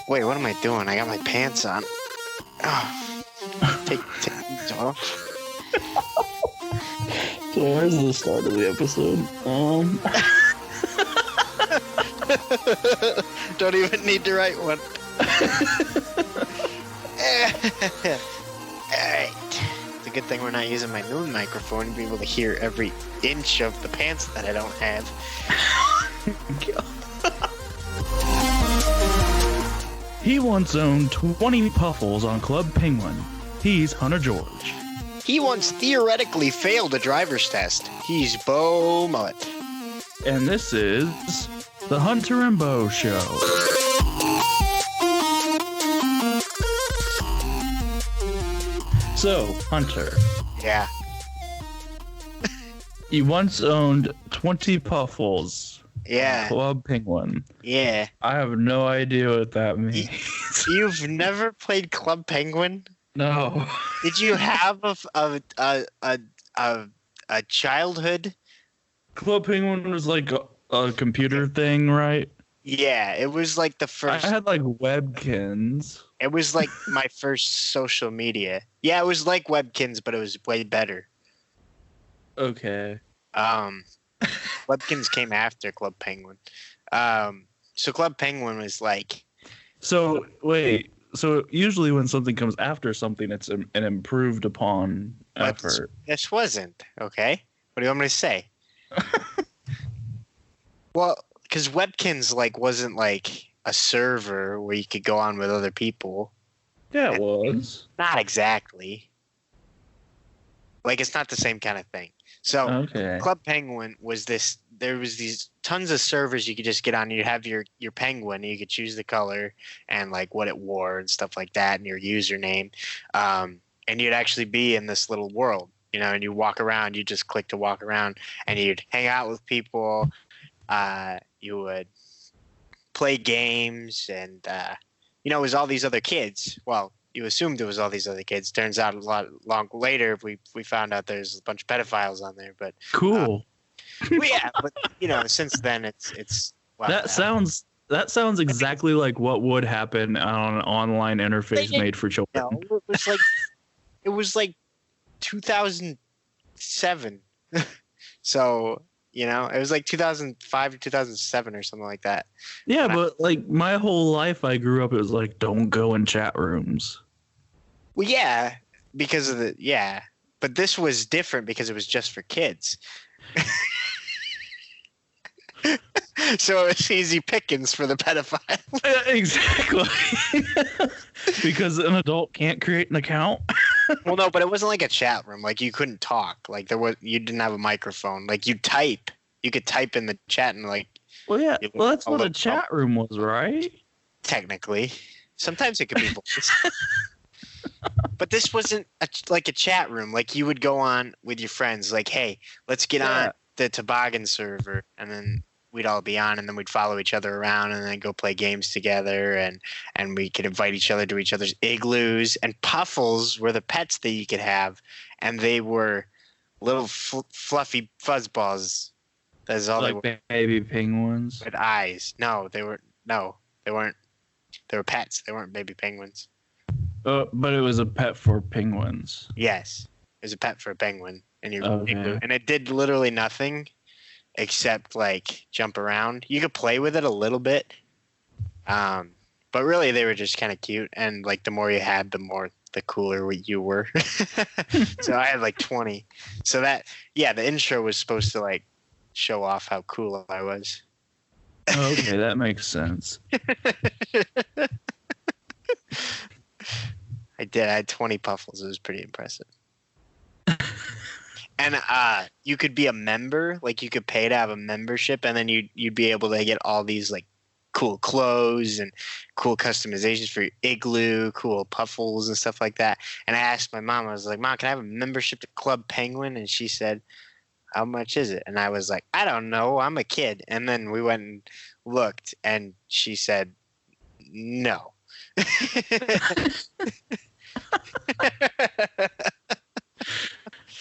Wait, what am I doing? I got my pants on. Oh, take these off. So where's the start of the episode? Don't even need to write one. Alright. It's a good thing we're not using my new microphone to be able to hear every inch of the pants that I don't have. He once owned 20 puffles on Club Penguin. He's Hunter George. He once theoretically failed a driver's test. He's Bo Mullet. And this is the Hunter and Bo Show. So, Hunter. Yeah. You once owned 20 puffles. Yeah. Club Penguin. Yeah. I have no idea what that means. You've never played Club Penguin? No. Did you have a childhood? Club Penguin was like a computer thing, right? Yeah, it was like the first. I had like Webkins. It was like my first social media. Yeah, it was like Webkins, but it was way better. Okay. Webkins came after Club Penguin. So Club Penguin was like. So wait. So usually when something comes after something, it's an improved upon effort. This wasn't, okay? What do you want me to say? Well, because Webkins like wasn't like a server where you could go on with other people. Yeah, it was. Not exactly. Like, it's not the same kind of thing. So okay. Club Penguin was this. There was these tons of servers you could just get on. You'd have your penguin. And you could choose the color and like what it wore and stuff like that, and your username. And you'd actually be in this little world, you know. And you walk around. You just click to walk around, and you'd hang out with people. You would play games, and you know, it was all these other kids. Well, you assumed it was all these other kids. Turns out long later, we found out there's a bunch of pedophiles on there. But cool. Well, yeah, but you know, since then it's well, that sounds exactly like what would happen on an online interface made for children. No, it was like 2007. So, you know, it was like 2005 to 2007 or something like that. Yeah, but like my whole life I grew up, it was like, don't go in chat rooms. Well, yeah, because of but this was different because it was just for kids. So it's easy pickings for the pedophile. Exactly. Because an adult can't create an account. Well, no, but it wasn't like a chat room. Like, you couldn't talk. Like, you didn't have a microphone. Like, you could type in the chat and like. Well, yeah. Well, that's what a chat room was, right? Technically, sometimes it could be voice. But this wasn't like a chat room. Like, you would go on with your friends. Like, hey, let's get on the toboggan server, and then we'd all be on, and then we'd follow each other around, and then go play games together, and we could invite each other to each other's igloos. And puffles were the pets that you could have, and they were little fluffy fuzzballs. That's all like they were. Baby penguins with eyes. No, they weren't. They were pets. They weren't baby penguins. But it was a pet for penguins. Yes, it was a pet for a penguin, and okay. And it did literally nothing except like jump around. You could play with it a little bit, but really they were just kind of cute. And like the more you had, the cooler you were. So I had like 20. So the intro was supposed to like show off how cool I was. Okay, that makes sense. I did. I had 20 puffles. It was pretty impressive. And you could be a member. Like, you could pay to have a membership, and then you'd be able to get all these like cool clothes and cool customizations for your igloo, cool puffles and stuff like that. And I asked my mom. I was like, "Mom, can I have a membership to Club Penguin?" And she said, "How much is it?" And I was like, "I don't know. I'm a kid." And then we went and looked, and she said, "No."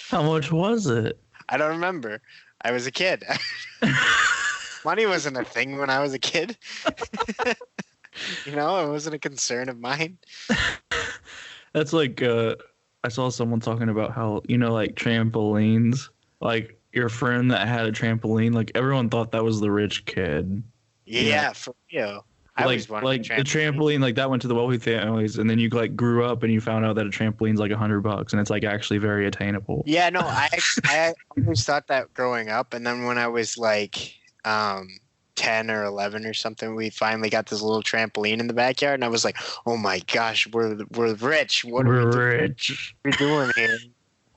How much was it? I don't remember. I was a kid. Money wasn't a thing when I was a kid. You know, it wasn't a concern of mine. That's like I saw someone talking about how, like trampolines, like your friend that had a trampoline, like everyone thought that was the rich kid. Yeah, for real. I Like always wanted a the trampoline, like that went to the wealthy families, and then you like grew up and you found out that a trampoline's like $100 and it's like actually very attainable. Yeah, no, I always thought that growing up, and then when I was like 10 or 11 or something, we finally got this little trampoline in the backyard, and I was like, "Oh my gosh, we're rich! What are we rich. we doing here?"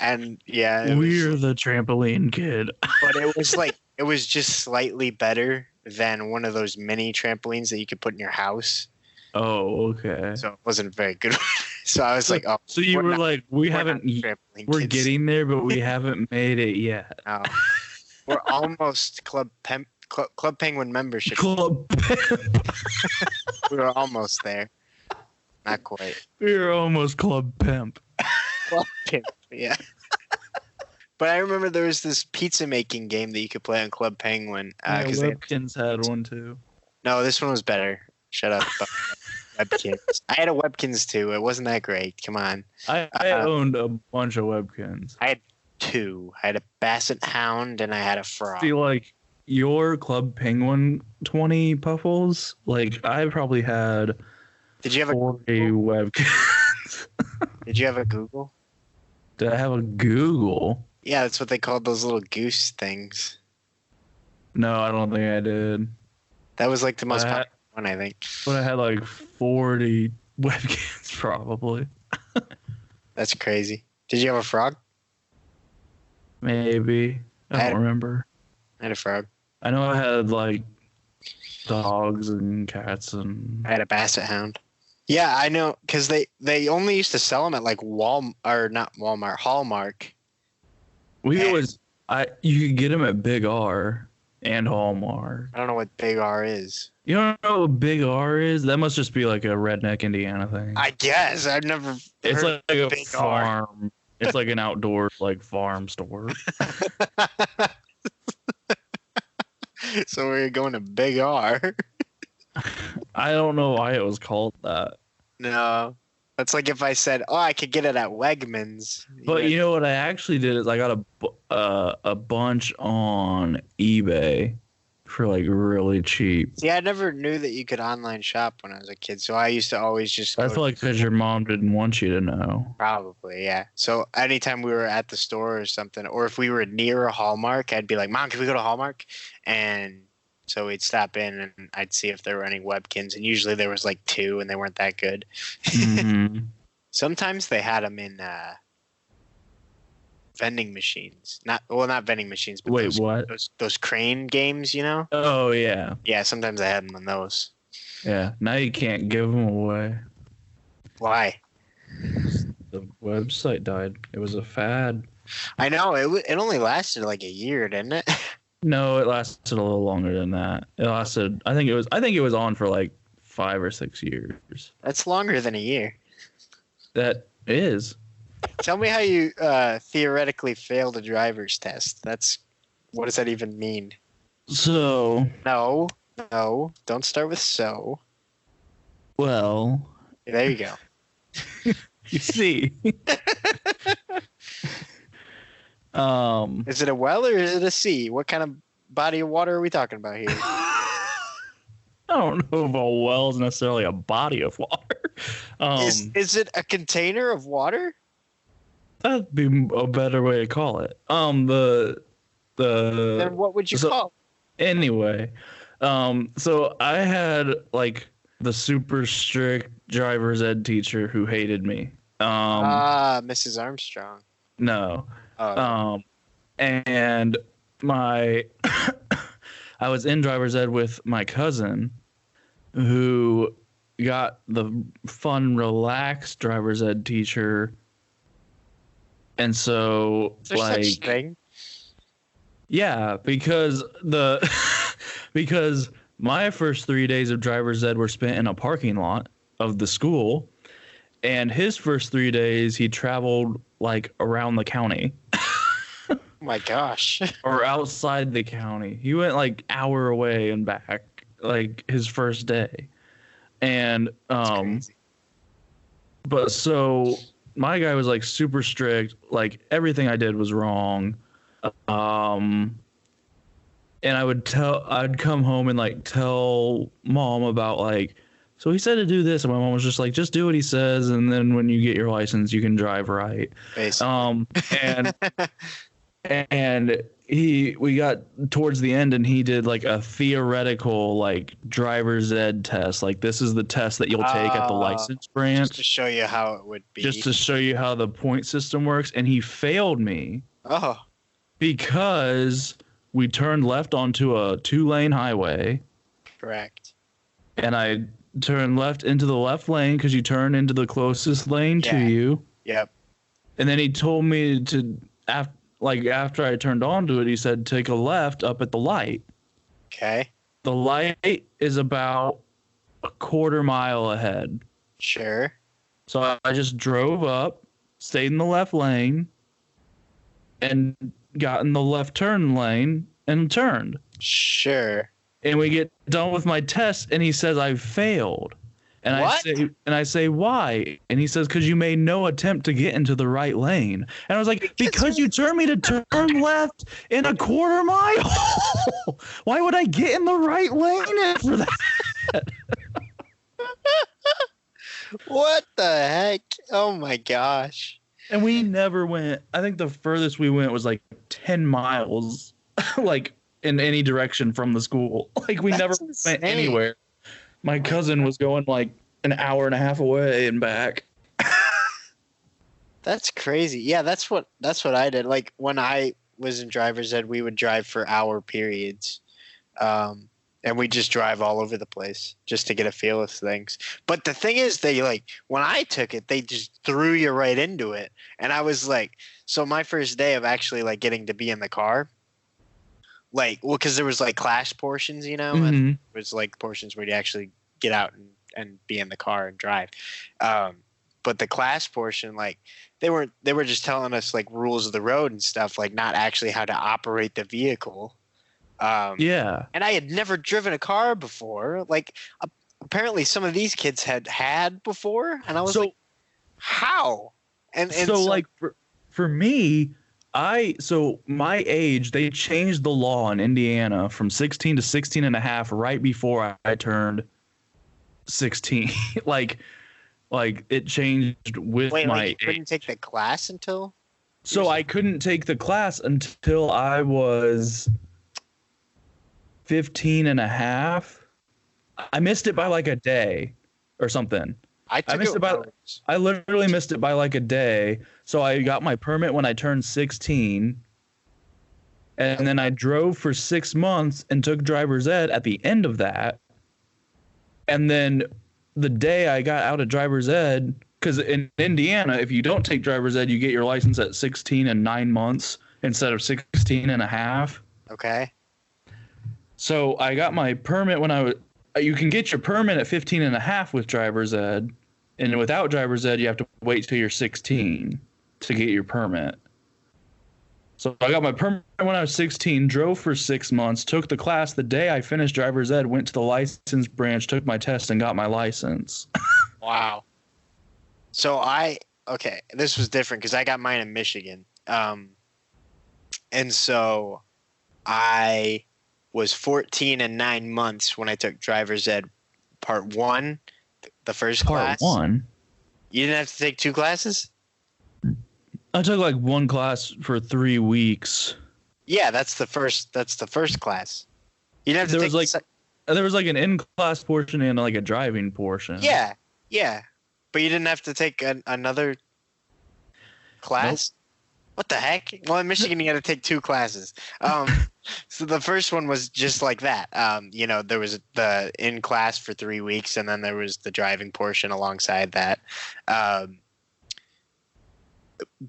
And yeah, We're the trampoline kid. but it was just slightly better than one of those mini trampolines that you could put in your house. Oh, okay. So it wasn't very good. So I was like, "Oh, so you were like, we we're haven't, not trampoline we're kids. getting there, but we haven't made it yet." No. We're almost Club Penguin membership. Club. We were almost there. Not quite. We're almost club pimp. Club Pimp, yeah. But I remember there was this pizza making game that you could play on Club Penguin. Yeah, 'Cause Webkins had one too. No, this one was better. Shut up. Webkins. I had a Webkins too. It wasn't that great. Come on. I owned a bunch of Webkins. I had two. I had a Basset Hound and I had a Frog. See, like your Club Penguin 20 puffles, like I probably had Did you have a 40 Google? Webkins. Did you have a Google? Did I have a Google? Yeah, that's what they called those little goose things. No, I don't think I did. That was like the most I had- popular one, I think. But I had like 40 Webkins probably. That's crazy. Did you have a frog? Maybe. I had don't remember. I had a frog. I know I had like dogs and cats and I had a Basset Hound. Yeah, I know, because they only used to sell them at like Hallmark. we always you could get them at Big R and Hallmark. I don't know what Big R is. You don't know what Big R is? That must just be like a redneck Indiana thing. I guess I've never. It's heard like a Big R. farm. It's like an outdoor like farm store. So we're going to Big R. I don't know why it was called that. No, that's like if I said, "Oh, I could get it at Wegmans." But you know what I actually did is I got a bunch on eBay for like really cheap. See, I never knew that you could online shop when I was a kid, so I used to always just. That's go like because your mom didn't want you to know. Probably, yeah. So anytime we were at the store or something, or if we were near a Hallmark, I'd be like, "Mom, can we go to Hallmark?" And so we'd stop in and I'd see if there were any Webkins, and usually there was like two, and they weren't that good. Mm-hmm. Sometimes they had them in vending machines. Not vending machines, but Wait, what? Those crane games, you know? Oh yeah, Yeah, sometimes I had them in those. yeah. Now you can't give them away. Why? The website died. It was a fad. I know it only lasted like a year, didn't it? No, it lasted a little longer than that. It lasted. I think it was on for like 5 or 6 years. That's longer than a year. That is. Tell me how you theoretically failed a driver's test. What does that even mean? So, No, don't start with so. well, There you go. you see. Is it a well or is it a sea? What kind of body of water are we talking about here? I don't know if a well is necessarily a body of water. Is it a container of water? That'd be a better way to call it. Then what would you call it? Anyway, so I had like the super strict driver's ed teacher who hated me. Mrs. Armstrong. No. Oh. And my I was in driver's ed with my cousin who got the fun, relaxed driver's ed teacher. And so Is there such thing? Yeah, because because my first 3 days of driver's ed were spent in a parking lot of the school, and his first 3 days he traveled like around the county. Oh my gosh. Or outside the county. He went like hour away and back, like his first day. And Crazy. but so my guy was like super strict. Like everything I did was wrong. And I'd come home and like tell mom about like, so he said to do this, and my mom was just like, just do what he says, and then when you get your license, you can drive right. Basically. And and we got towards the end, and he did like a theoretical like driver's ed test. Like this is the test that you'll take at the license branch, just to show you how it would be. just to show you how the point system works, and he failed me. Oh. Because we turned left onto a 2-lane highway. Correct. And I turned left into the left lane because you turn into the closest lane to you. Yep. And then he told me to, after I turned onto it, he said, take a left up at the light. Okay. The light is about a quarter mile ahead. Sure. So I just drove up, stayed in the left lane, and got in the left turn lane and turned. Sure. And we get done with my test, and he says I've failed. And what? I say why? And he says because you made no attempt to get into the right lane. And I was like, because you turned me to turn left in a quarter mile. Why would I get in the right lane for that? What the heck? Oh my gosh. And we never went. I think the furthest we went was like 10 miles, like in any direction from the school. Like we never went anywhere. My cousin was going like an hour and a half away and back. That's crazy. Yeah, that's what I did. Like when I was in driver's ed, we would drive for hour periods. And we just drive all over the place just to get a feel of things. But the thing is, they like when I took it, they just threw you right into it. And I was like, so my first day of actually like getting to be in the car, like, well, because there was like class portions, you know, and it was like portions where you actually get out and be in the car and drive. But the class portion, like they were just telling us like rules of the road and stuff, like not actually how to operate the vehicle. Yeah. And I had never driven a car before. Like, apparently some of these kids had before. And I was like, how? And so like, for me, my age, they changed the law in Indiana from 16 to 16 and a half right before I turned 16. like it changed with my age. You couldn't take the class until? So I couldn't take the class until I was 15 and a half. I missed it by like a day or something. I literally missed it by like a day. So I got my permit when I turned 16. And then I drove for 6 months and took driver's ed at the end of that. And then the day I got out of driver's ed, because in Indiana, if you don't take driver's ed, you get your license at 16 and 9 months instead of 16 and a half. Okay. So I got my permit when you can get your permit at 15 and a half with driver's ed, and without driver's ed, you have to wait till you're 16 to get your permit. So I got my permit when I was 16, drove for 6 months, took the class the day I finished driver's ed, went to the license branch, took my test, and got my license. Wow. So this was different because I got mine in Michigan. And so I was 14 and 9 months when I took driver's ed part 1, the first class. Part 1? You didn't have to take 2 classes? I took like 1 class for 3 weeks. Yeah, that's the first class. You didn't have to there was like an in-class portion and like a driving portion. Yeah. But you didn't have to take another class? Nope. What the heck? Well, in Michigan, you got to take 2 classes. So the first one was just like that. There was the in class for 3 weeks, and then there was the driving portion alongside that.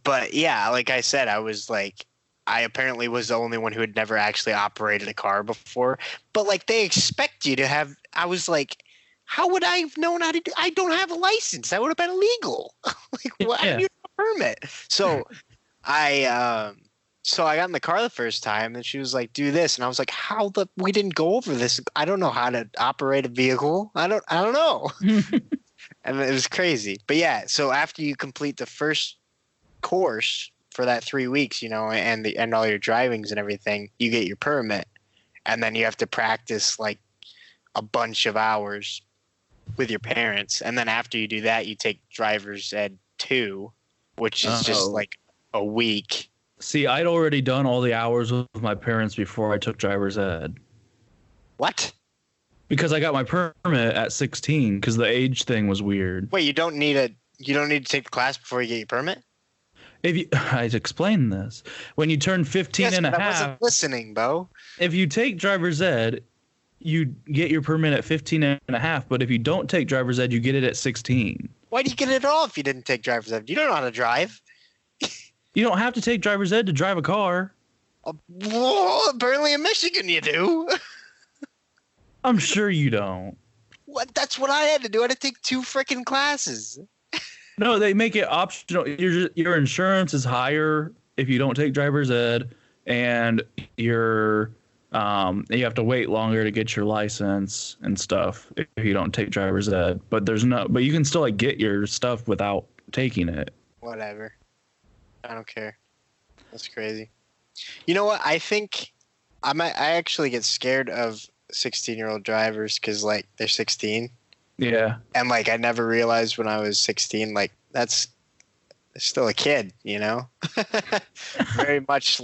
But yeah, like I said, I apparently was the only one who had never actually operated a car before. But like they expect you to have. I was like, how would I have known how to do? I don't have a license. That would have been illegal. Like, why do you have a permit? So I So I got in the car the first time, and she was like, "Do this," and I was like, we didn't go over this? I don't know how to operate a vehicle. I don't know." And it was crazy. But yeah, so after you complete the first course for that 3 weeks, and all your drivings and everything, you get your permit, and then you have to practice like a bunch of hours with your parents, and then after you do that, you take driver's ed 2, which is just like a week. See, I'd already done all the hours with my parents before I took driver's ed. What? Because I got my permit at 16 because the age thing was weird. Wait, you don't need to take the class before you get your permit? I explained this. When you turn 15 and a half. I wasn't listening, Bo. If you take driver's ed, you get your permit at 15 and a half, but if you don't take driver's ed, you get it at 16. Why do you get it all if you didn't take driver's ed? You don't know how to drive. You don't have to take driver's ed to drive a car. Apparently in Michigan you do. I'm sure you don't. What? That's what I had to do. I had to take 2 freaking classes. No, they make it optional. Your insurance is higher if you don't take driver's ed, and you have to wait longer to get your license and stuff if you don't take driver's ed. But you can still get your stuff without taking it. Whatever. I don't care. That's crazy. You know what? I think I actually get scared of 16-year-old drivers because they're 16. Yeah. And I never realized when I was 16, that's still a kid, Very much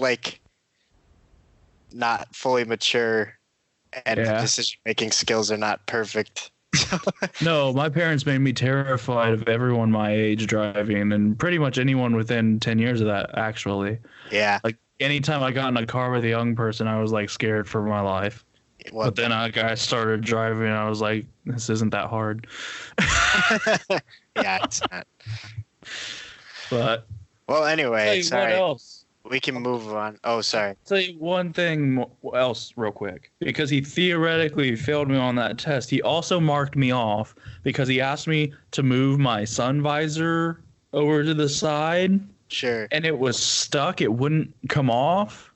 not fully mature, and decision-making skills are not perfect. No, my parents made me terrified of everyone my age driving, and pretty much anyone within 10 years of that, actually. Yeah. Anytime I got in a car with a young person, I was scared for my life. But then I started driving, and I was like, this isn't that hard. Yeah, it's not. But well, anyway, sorry. What else? We can move on. Oh, sorry. I'll tell you one thing else real quick. Because he theoretically failed me on that test, he also marked me off because he asked me to move my sun visor over to the side. Sure. And it was stuck. It wouldn't come off.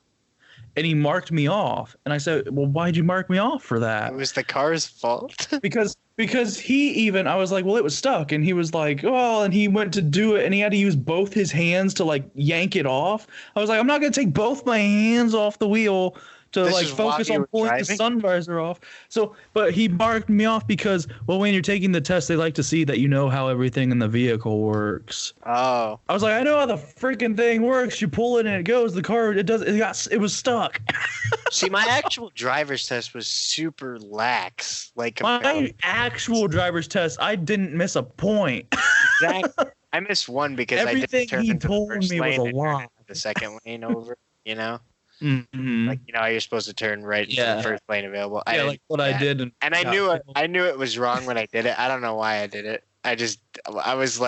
And he marked me off. And I said, well, why'd you mark me off for that? It was the car's fault. because I was like, well, it was stuck. And he was like, oh, and he went to do it. And he had to use both his hands to yank it off. I was like, I'm not going to take both my hands off the wheel to focus on pulling the sun visor off. So, but he marked me off because, well, when you're taking the test, they like to see that you know how everything in the vehicle works. Oh. I was like, I know how the freaking thing works. You pull it and it goes. The car, it was stuck. See, my actual driver's test was super lax. My actual driver's test, I didn't miss a point. Exactly. I missed one because everything I didn't turn he into told the first me was lane a and lie. turn the second lane over, Mm-hmm. You're supposed to turn right into the first lane available. I did. And I knew it was wrong when I did it. I don't know why I did it. I was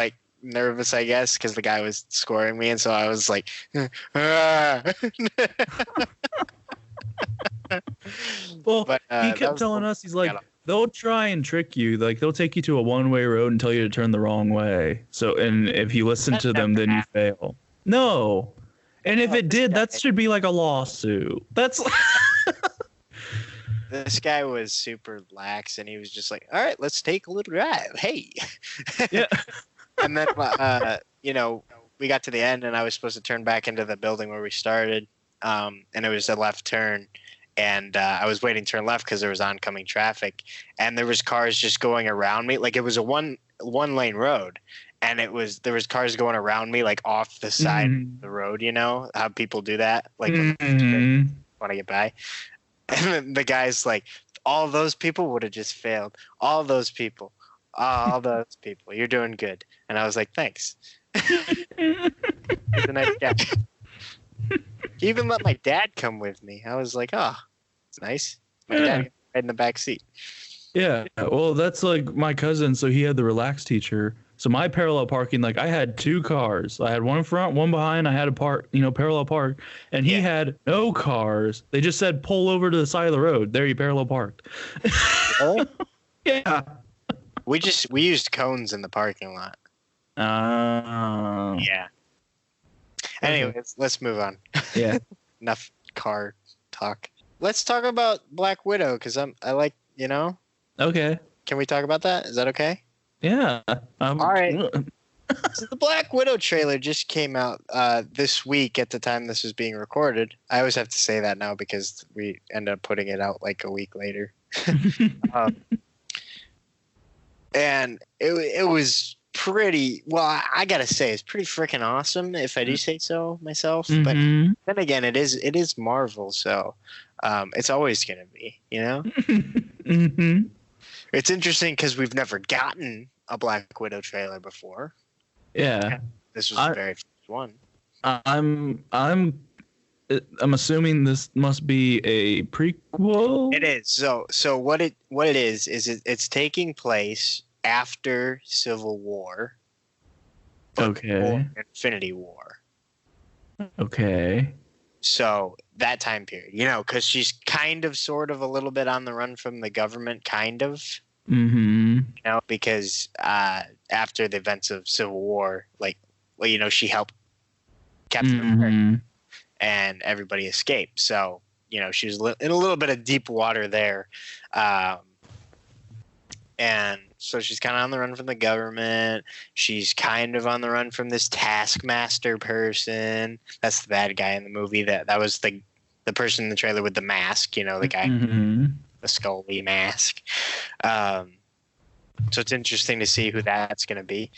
nervous, I guess, because the guy was scoring me, and so I was like, ah. Well, but, he kept telling us, he's like, they'll try and trick you. They'll take you to a one-way road and tell you to turn the wrong way. So, and if you listen to them, then you fail. No. And if it did, that should be a lawsuit. That's This guy was super lax, and he was just like, all right, let's take a little drive. Hey. Yeah. And then, we got to the end, and I was supposed to turn back into the building where we started, and it was a left turn. And I was waiting to turn left because there was oncoming traffic, and there was cars just going around me. It was a one lane road. And there was cars going around me, off the side of the road, how people do that, want to get by. And then the guy's like, all those people would have just failed. All those people, you're doing good. And I was like, thanks. He's a nice guy. He even let my dad come with me. I was like, oh, it's nice. My dad right in the back seat. Yeah, well, that's my cousin. So he had the relaxed teacher. So my parallel parking, I had 2 cars. I had one front, one behind. I had a parallel park, and he had no cars. They just said pull over to the side of the road. There you parallel parked. Really? Yeah. We used cones in the parking lot. Yeah. Anyways, let's move on. Yeah. Enough car talk. Let's talk about Black Widow because I like, Okay. Can we talk about that? Is that okay? Yeah. All right. So the Black Widow trailer just came out this week at the time this was being recorded. I always have to say that now because we end up putting it out like a week later. And it was pretty, well, I gotta say, it's pretty freaking awesome if I do say so myself. Mm-hmm. But then again, it is Marvel, so it's always gonna be, Mm-hmm. It's interesting because we've never gotten a Black Widow trailer before. Yeah. This was the very first one. I'm assuming this must be a prequel. It is. So what it is it's taking place after Civil War. Okay. Infinity War. Okay. So that time period, because she's kind of, sort of, a little bit on the run from the government, kind of. Mm-hmm. Because after the events of Civil War, she helped Captain America, and everybody escaped. So, she was in a little bit of deep water there. And so she's kind of on the run from the government. She's kind of on the run from this Taskmaster person. That's the bad guy in the movie. That was the person in the trailer with the mask, the guy, the Scully mask. So it's interesting to see who that's going to be,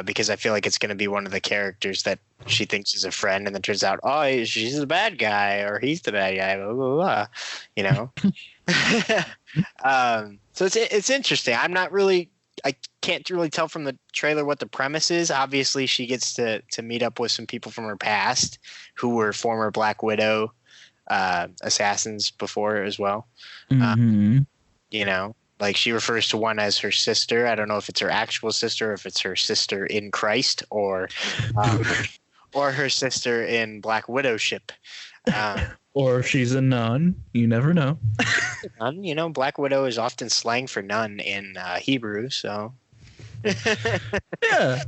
because I feel like it's going to be one of the characters that she thinks is a friend, and then turns out, oh, she's the bad guy, or he's the bad guy, blah, blah, blah, so it's interesting. I can't really tell from the trailer what the premise is. Obviously, she gets to meet up with some people from her past who were former Black Widow assassins before as well. Like she refers to one as her sister. I don't know if it's her actual sister, or if it's her sister in Christ, or her sister in Black Widowship. Or if she's a nun. You never know. Nun, Black Widow is often slang for nun in Hebrew, so. Yeah.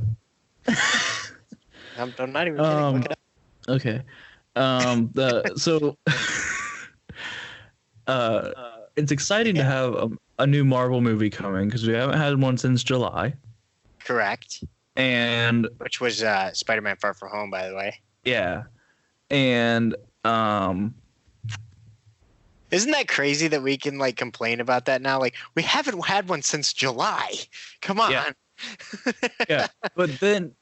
I'm not even kidding. Look it up. Okay. It's exciting to have a new Marvel movie coming because we haven't had one since July. Correct. And which was Spider-Man: Far From Home, by the way. Yeah. And isn't that crazy that we can complain about that now? Like, we haven't had one since July. Come on. Yeah. Yeah. But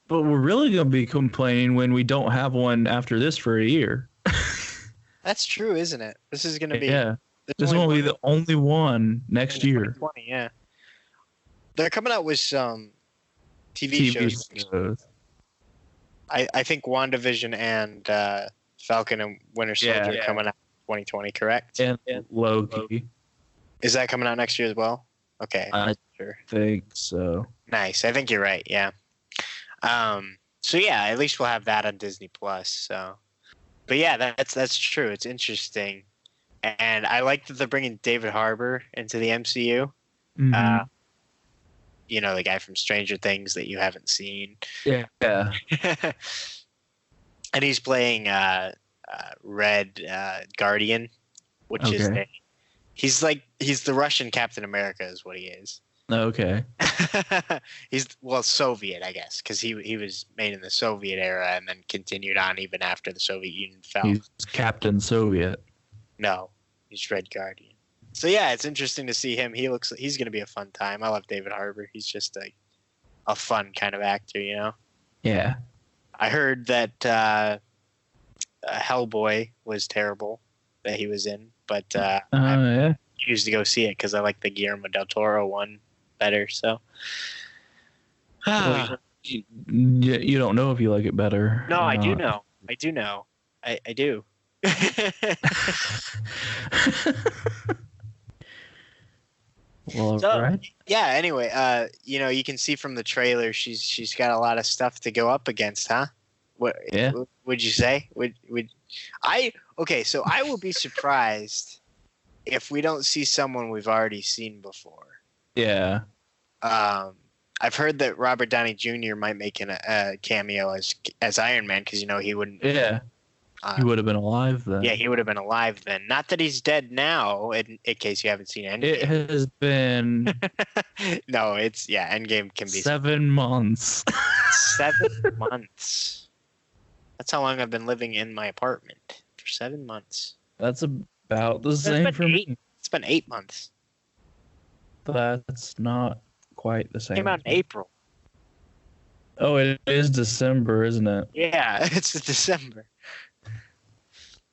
we're really gonna be complaining when we don't have one after this for a year. That's true, isn't it? This is gonna be This will be the only one next year. 2020, yeah. They're coming out with some TV shows. I think WandaVision and Falcon and Winter Soldier are coming out in 2020, correct? And Loki. Is that coming out next year as well? Okay. I think so. Nice. I think you're right, yeah. So yeah, at least we'll have that on Disney Plus. So, but yeah, that's true. It's interesting. And I like that they're bringing David Harbour into the MCU. Mm-hmm. The guy from Stranger Things that you haven't seen. Yeah. And he's playing Red Guardian, which is he's the Russian Captain America is what he is. Okay. He's Soviet, I guess, because he was made in the Soviet era and then continued on even after the Soviet Union fell. He's Captain Soviet. No, he's Red Guardian. So yeah, it's interesting to see him. He's going to be a fun time. I love David Harbour. He's just a fun kind of actor, Yeah. I heard that Hellboy was terrible that he was in, but I used to go see it because I like the Guillermo del Toro one better. So you don't know if you like it better. No, I do know. I do know. I do. Well, so, right. Yeah. Anyway, you can see from the trailer she's got a lot of stuff to go up against, huh? What? Yeah. Would you say? Would I? Okay, so I will be surprised if we don't see someone we've already seen before. Yeah. I've heard that Robert Downey Jr. might make a cameo as Iron Man because he wouldn't. Yeah, he would have been alive then. Yeah, he would have been alive then. Not that he's dead now. In case you haven't seen Endgame, it has been. No, Endgame can be 7 months. 7 months. That's how long I've been living in my apartment for 7 months. That's about the same for me. It's been 8 months. That's not quite the same. It came out in April. Oh, it is December, isn't it? Yeah, it's December.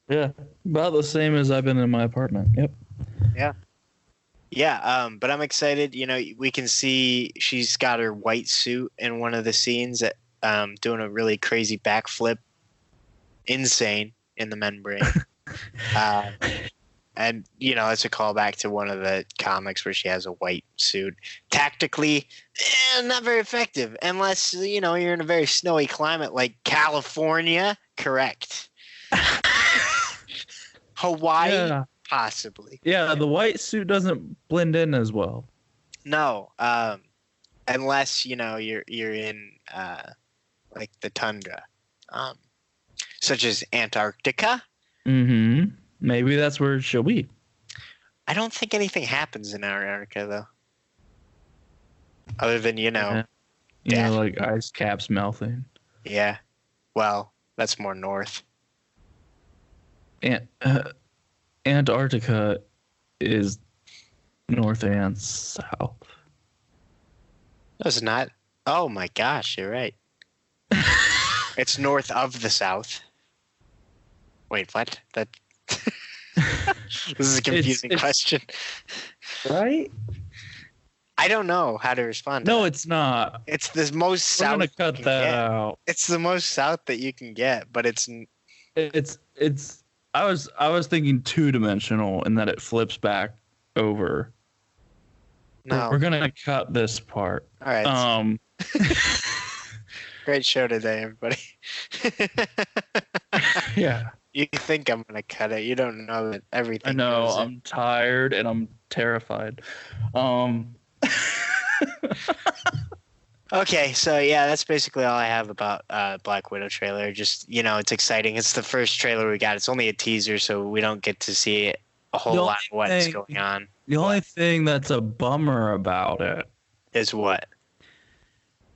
Yeah, about the same as I've been in my apartment. Yep. Yeah, but I'm excited. We can see she's got her white suit in one of the scenes, doing a really crazy backflip, insane in the membrane. And it's a callback to one of the comics where she has a white suit. Tactically, not very effective unless you're in a very snowy climate like California. Correct. Hawaii, possibly. Yeah, the white suit doesn't blend in as well. No, unless you're in like the tundra, such as Antarctica. Mm-hmm. Maybe that's where she'll be. I don't think anything happens in Antarctica though, other than like ice caps melting. Yeah, well, that's more north. Antarctica is north and south. It's not. Oh my gosh, you're right. It's north of the south. Wait, what? That. This is a confusing question. Right? I don't know how to respond. No, it's not. It's the most south. I'm gonna cut that out. It's the most south that you can get, but it's. I was thinking 2-dimensional in that it flips back over. No, we're gonna cut this part. All right. Great show today, everybody. Yeah. You think I'm gonna cut it? You don't know that everything. I know. I'm tired and I'm terrified. Okay, so yeah, that's basically all I have about Black Widow trailer. Just it's exciting. It's the first trailer we got. It's only a teaser, so we don't get to see a whole lot of what's going on. The only thing that's a bummer about it is what?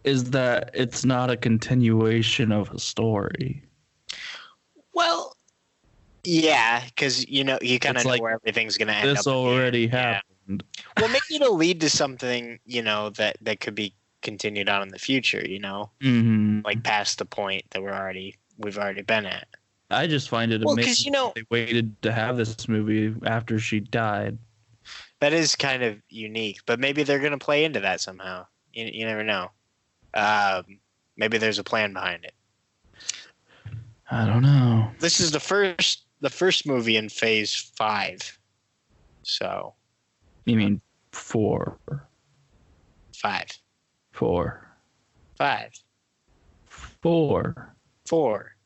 Is that it's not a continuation of a story. Well, yeah, because you kind of know where everything's gonna end up. This already happened. Well, maybe it'll lead to something that could be continued on in the future. Mm-hmm. Like past the point that we've already been at. I just find it amazing they waited to have this movie after she died. That is kind of unique, but maybe they're gonna play into that somehow. You never know. Maybe there's a plan behind it. I don't know. This is the first movie in Phase 5. So. You mean 4? 5. 4. 5. 4. 4.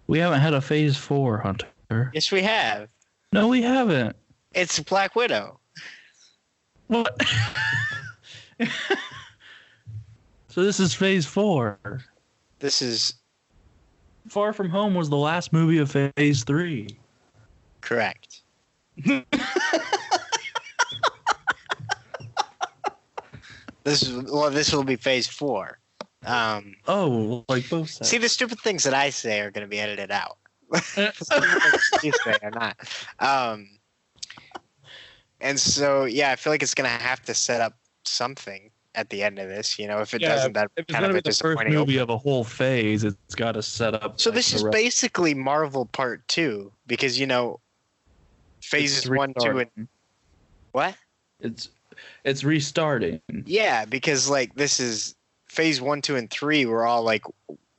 We haven't had a Phase 4, Hunter. Yes, we have. No, we haven't. It's Black Widow. What? So this is Phase 4. This is. Far From Home was the last movie of Phase 3. Correct. This will be Phase 4. Like both sides. See, the stupid things that I say are going to be edited out. You say or not. And so, yeah, I feel like it's going to have to set up something at the end of this. If it doesn't, that kind of a disappointing. First movie of a whole phase, it's got to set up. So this is basically Marvel Part 2 because phases 1, 2, and what? It's restarting. Yeah, because this is Phase 1, 2, and 3 were all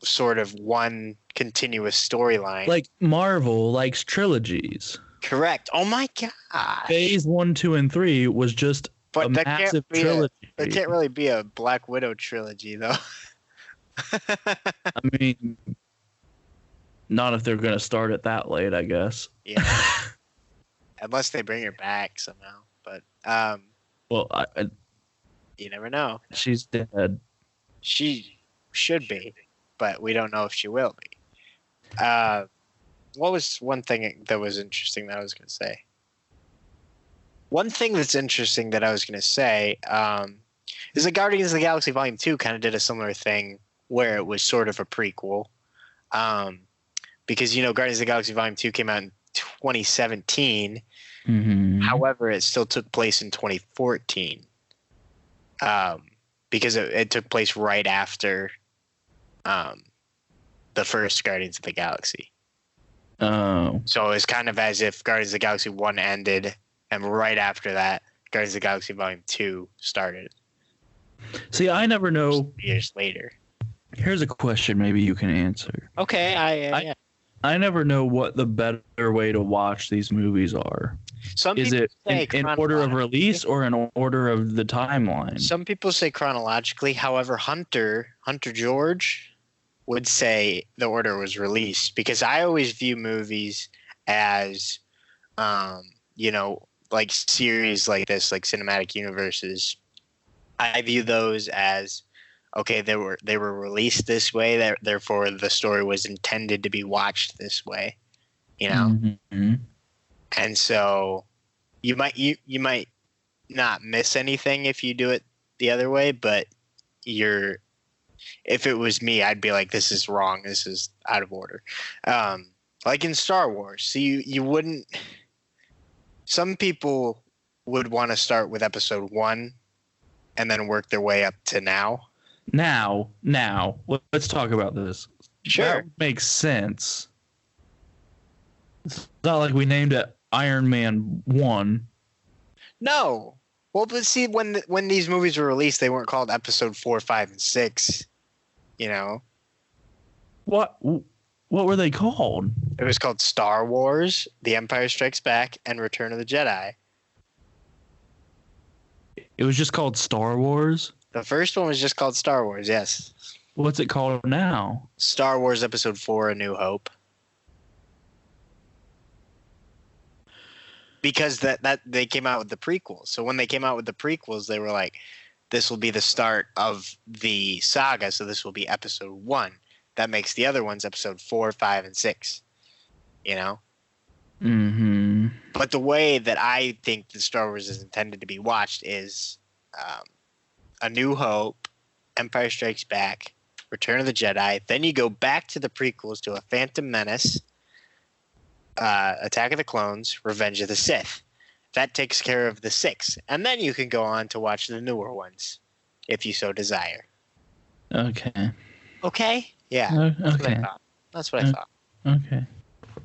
sort of one continuous storyline. Like Marvel likes trilogies. Correct. Oh my god. Phase 1, 2, and 3 was just a massive trilogy. There can't really be a Black Widow trilogy, though. I mean, not if they're going to start it that late, I guess. Yeah. Unless they bring her back somehow. But well, You never know. She's dead. She should be, but we don't know if she will be. What was one thing that was interesting that I was going to say? One thing that's interesting that I was going to say is that Guardians of the Galaxy Volume 2 kind of did a similar thing where it was sort of a prequel. Because, Guardians of the Galaxy Volume 2 came out in 2017. Mm-hmm. However, it still took place in 2014. Because it took place right after the first Guardians of the Galaxy. Oh. So it's kind of as if Guardians of the Galaxy 1 ended, and right after that, Guardians of the Galaxy Volume 2 started. See, I never know. Years later. Here's a question maybe you can answer. Okay, I never know what the better way to watch these movies are. Is it in order of release or in order of the timeline? Some people say chronologically. However, Hunter George would say the order was released, because I always view movies as, like series like this, like cinematic universes. I view those as, okay, they were released this way, therefore the story was intended to be watched this way, Mm-hmm. And so you might not miss anything if you do it the other way, but if it was me, I'd be like, this is wrong, this is out of order. Like in Star Wars, so you wouldn't. Some people would want to start with Episode 1 and then work their way up to now. Now, let's talk about this. Sure. That makes sense. It's not like we named it Iron Man 1. No. Well, but see, when these movies were released, they weren't called Episode 4, 5, and 6. What were they called? It was called Star Wars, The Empire Strikes Back, and Return of the Jedi. It was just called Star Wars? The first one was just called Star Wars, yes. What's it called now? Star Wars Episode 4, A New Hope. Because that they came out with the prequels. So when they came out with the prequels, they were like, this will be the start of the saga, so this will be Episode 1. That makes the other ones Episode 4, 5, and 6. Mm-hmm. But the way that I think the Star Wars is intended to be watched is A New Hope, Empire Strikes Back, Return of the Jedi. Then you go back to the prequels to A Phantom Menace, Attack of the Clones, Revenge of the Sith. That takes care of the 6. And then you can go on to watch the newer ones, if you so desire. Okay? Yeah. Okay. That's what I thought. Okay.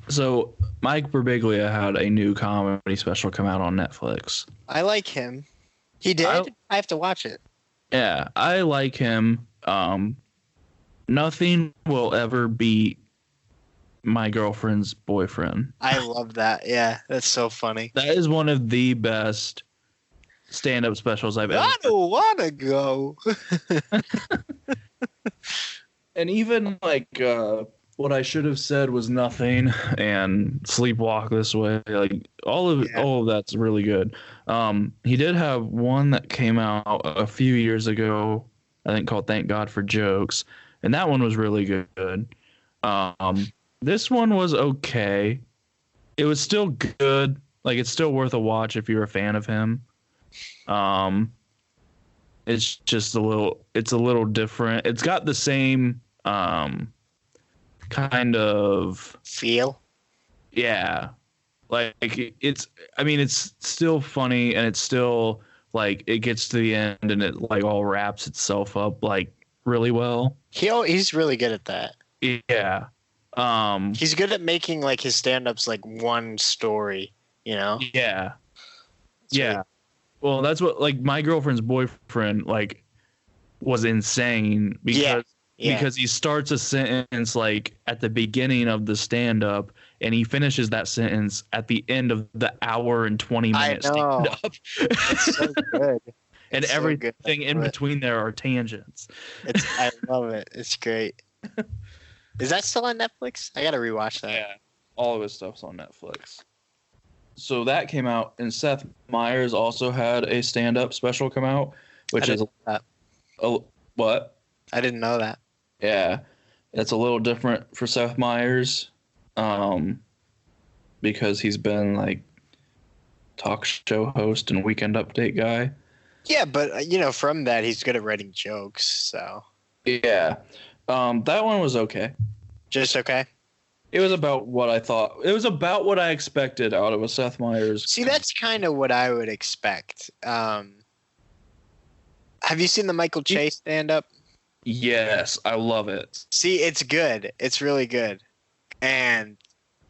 So, Mike Birbiglia had a new comedy special come out on Netflix. I like him. He did? I have to watch it. Yeah, I like him. Nothing will ever beat My Girlfriend's Boyfriend. I love that. Yeah, that's so funny. That is one of the best stand-up specials I've ever. I don't want to go. And even like What I Should Have Said Was Nothing and Sleepwalk This Way, like all of that's really good. He did have one that came out a few years ago, I think, called Thank God for Jokes, and that one was really good. This one was okay. It was still good. Like, it's still worth a watch if you're a fan of him. It's just a little different. It's got the same kind of feel. Yeah. Like it's still funny, and it's still like it gets to the end and it like all wraps itself up like really well. He's really good at that. Yeah. He's good at making like his stand-ups like one story, Yeah. That's yeah. really... Well, that's what like My Girlfriend's Boyfriend like was insane because he starts a sentence like at the beginning of the stand-up and he finishes that sentence at the end of the hour and 20 minutes stand-up. It's so good. And it's everything in between there are tangents. I love it. It's great. Is that still on Netflix? I gotta rewatch that. Yeah, all of his stuff's on Netflix. So that came out, and Seth Meyers also had a stand-up special come out. which is what? I didn't know that. Yeah, it's a little different for Seth Meyers, because he's been like talk show host and Weekend Update guy. Yeah, but from that he's good at writing jokes. So yeah, that one was okay. Just okay. It was about what I thought. It was about what I expected out of a Seth Meyers. See, that's kind of what I would expect. Have you seen the Michael Che stand-up? Yes, I love it. See, it's good. It's really good. And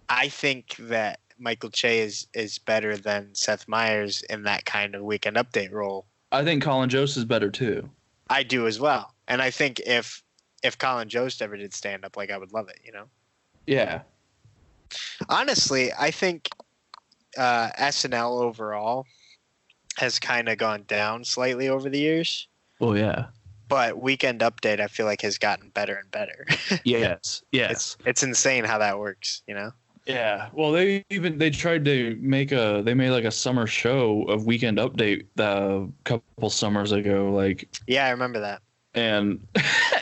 I think that Michael Che is better than Seth Meyers in that kind of Weekend Update role. I think Colin Jost is better too. I do as well. And I think if Colin Jost ever did stand-up, like, I would love it, Yeah. Honestly, I think SNL overall has kind of gone down slightly over the years. Oh, yeah. But Weekend Update, I feel like, has gotten better and better. Yes. It's insane how that works, Yeah. Well, they tried to make like a summer show of Weekend Update a couple summers ago. Like. Yeah, I remember that. And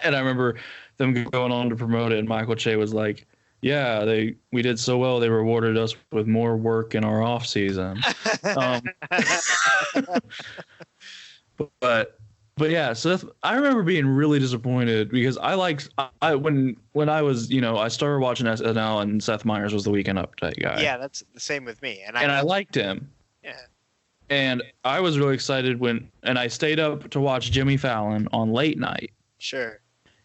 I remember them going on to promote it, and Michael Che was like, "Yeah, we did so well. They rewarded us with more work in our off season." But yeah, so I remember being really disappointed because when I was I started watching SNL and Seth Meyers was the Weekend Update guy. Yeah, that's the same with me, and I liked him. Yeah. And I was really excited and I stayed up to watch Jimmy Fallon on late night. Sure.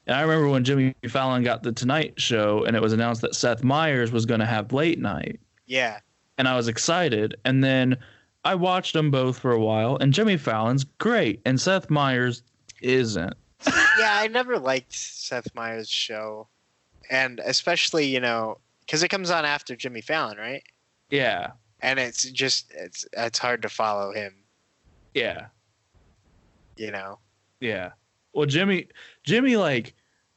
And I remember when Jimmy Fallon got the Tonight Show and it was announced that Seth Meyers was going to have late night. Yeah. And I was excited. And then I watched them both for a while, and Jimmy Fallon's great, and Seth Meyers isn't. Yeah, I never liked Seth Meyers' show. And especially, because it comes on after Jimmy Fallon, right? Yeah. And it's just, it's hard to follow him. Yeah. Yeah. Well, Jimmy, like,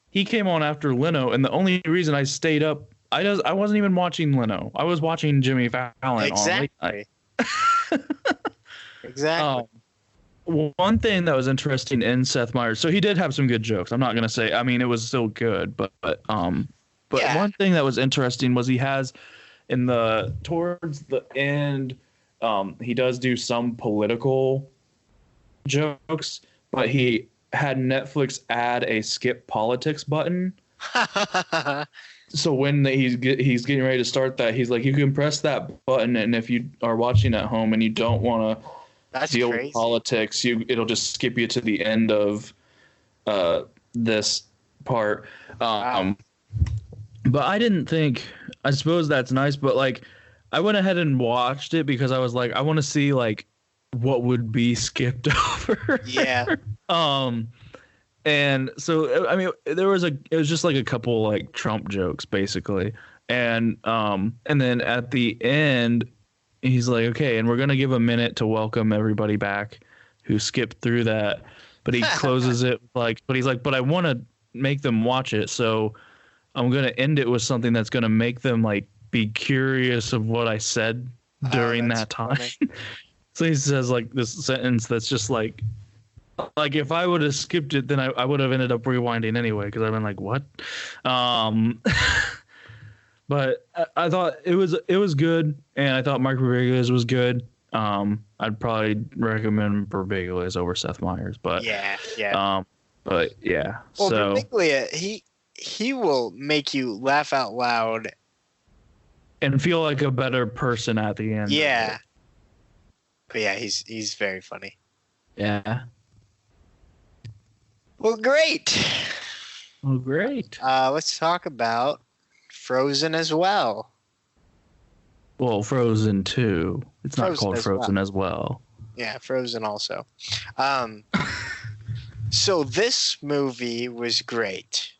he came on after Leno, and the only reason I stayed up, I wasn't even watching Leno. I was watching Jimmy Fallon on late night. Exactly. One thing that was interesting in Seth Meyers, so he did have some good jokes. I'm not gonna say, I mean, it was still good, but yeah. One thing that was interesting was he has towards the end, he does do some political jokes, but he had Netflix add a skip politics button. So when he's getting ready to start that, he's like, you can press that button, and if you are watching at home and you don't want to deal with politics, it'll just skip you to the end of this part. Wow. But I didn't think. I suppose that's nice, but like, I went ahead and watched it because I was like, I want to see like what would be skipped over. Yeah. And so, I mean, it was just like a couple like Trump jokes basically. And then at the end, he's like, okay, and we're going to give a minute to welcome everybody back who skipped through that. But he closes it but he's like, but I want to make them watch it. So I'm going to end it with something that's going to make them like be curious of what I said during that time. So he says like this sentence that's just like if I would have skipped it, then I would have ended up rewinding anyway, because I've been like, what? But I thought it was good, and I thought Mark Birbiglia's was good. I'd probably recommend Birbiglia's over Seth Meyers, but yeah. But yeah. Well, so Birbiglia, he will make you laugh out loud and feel like a better person at the end. Yeah. But yeah, he's very funny. Yeah. Well, great. Let's talk about Frozen as well. Well, Frozen 2. It's not called Frozen as well. Yeah, Frozen also. So this movie was great.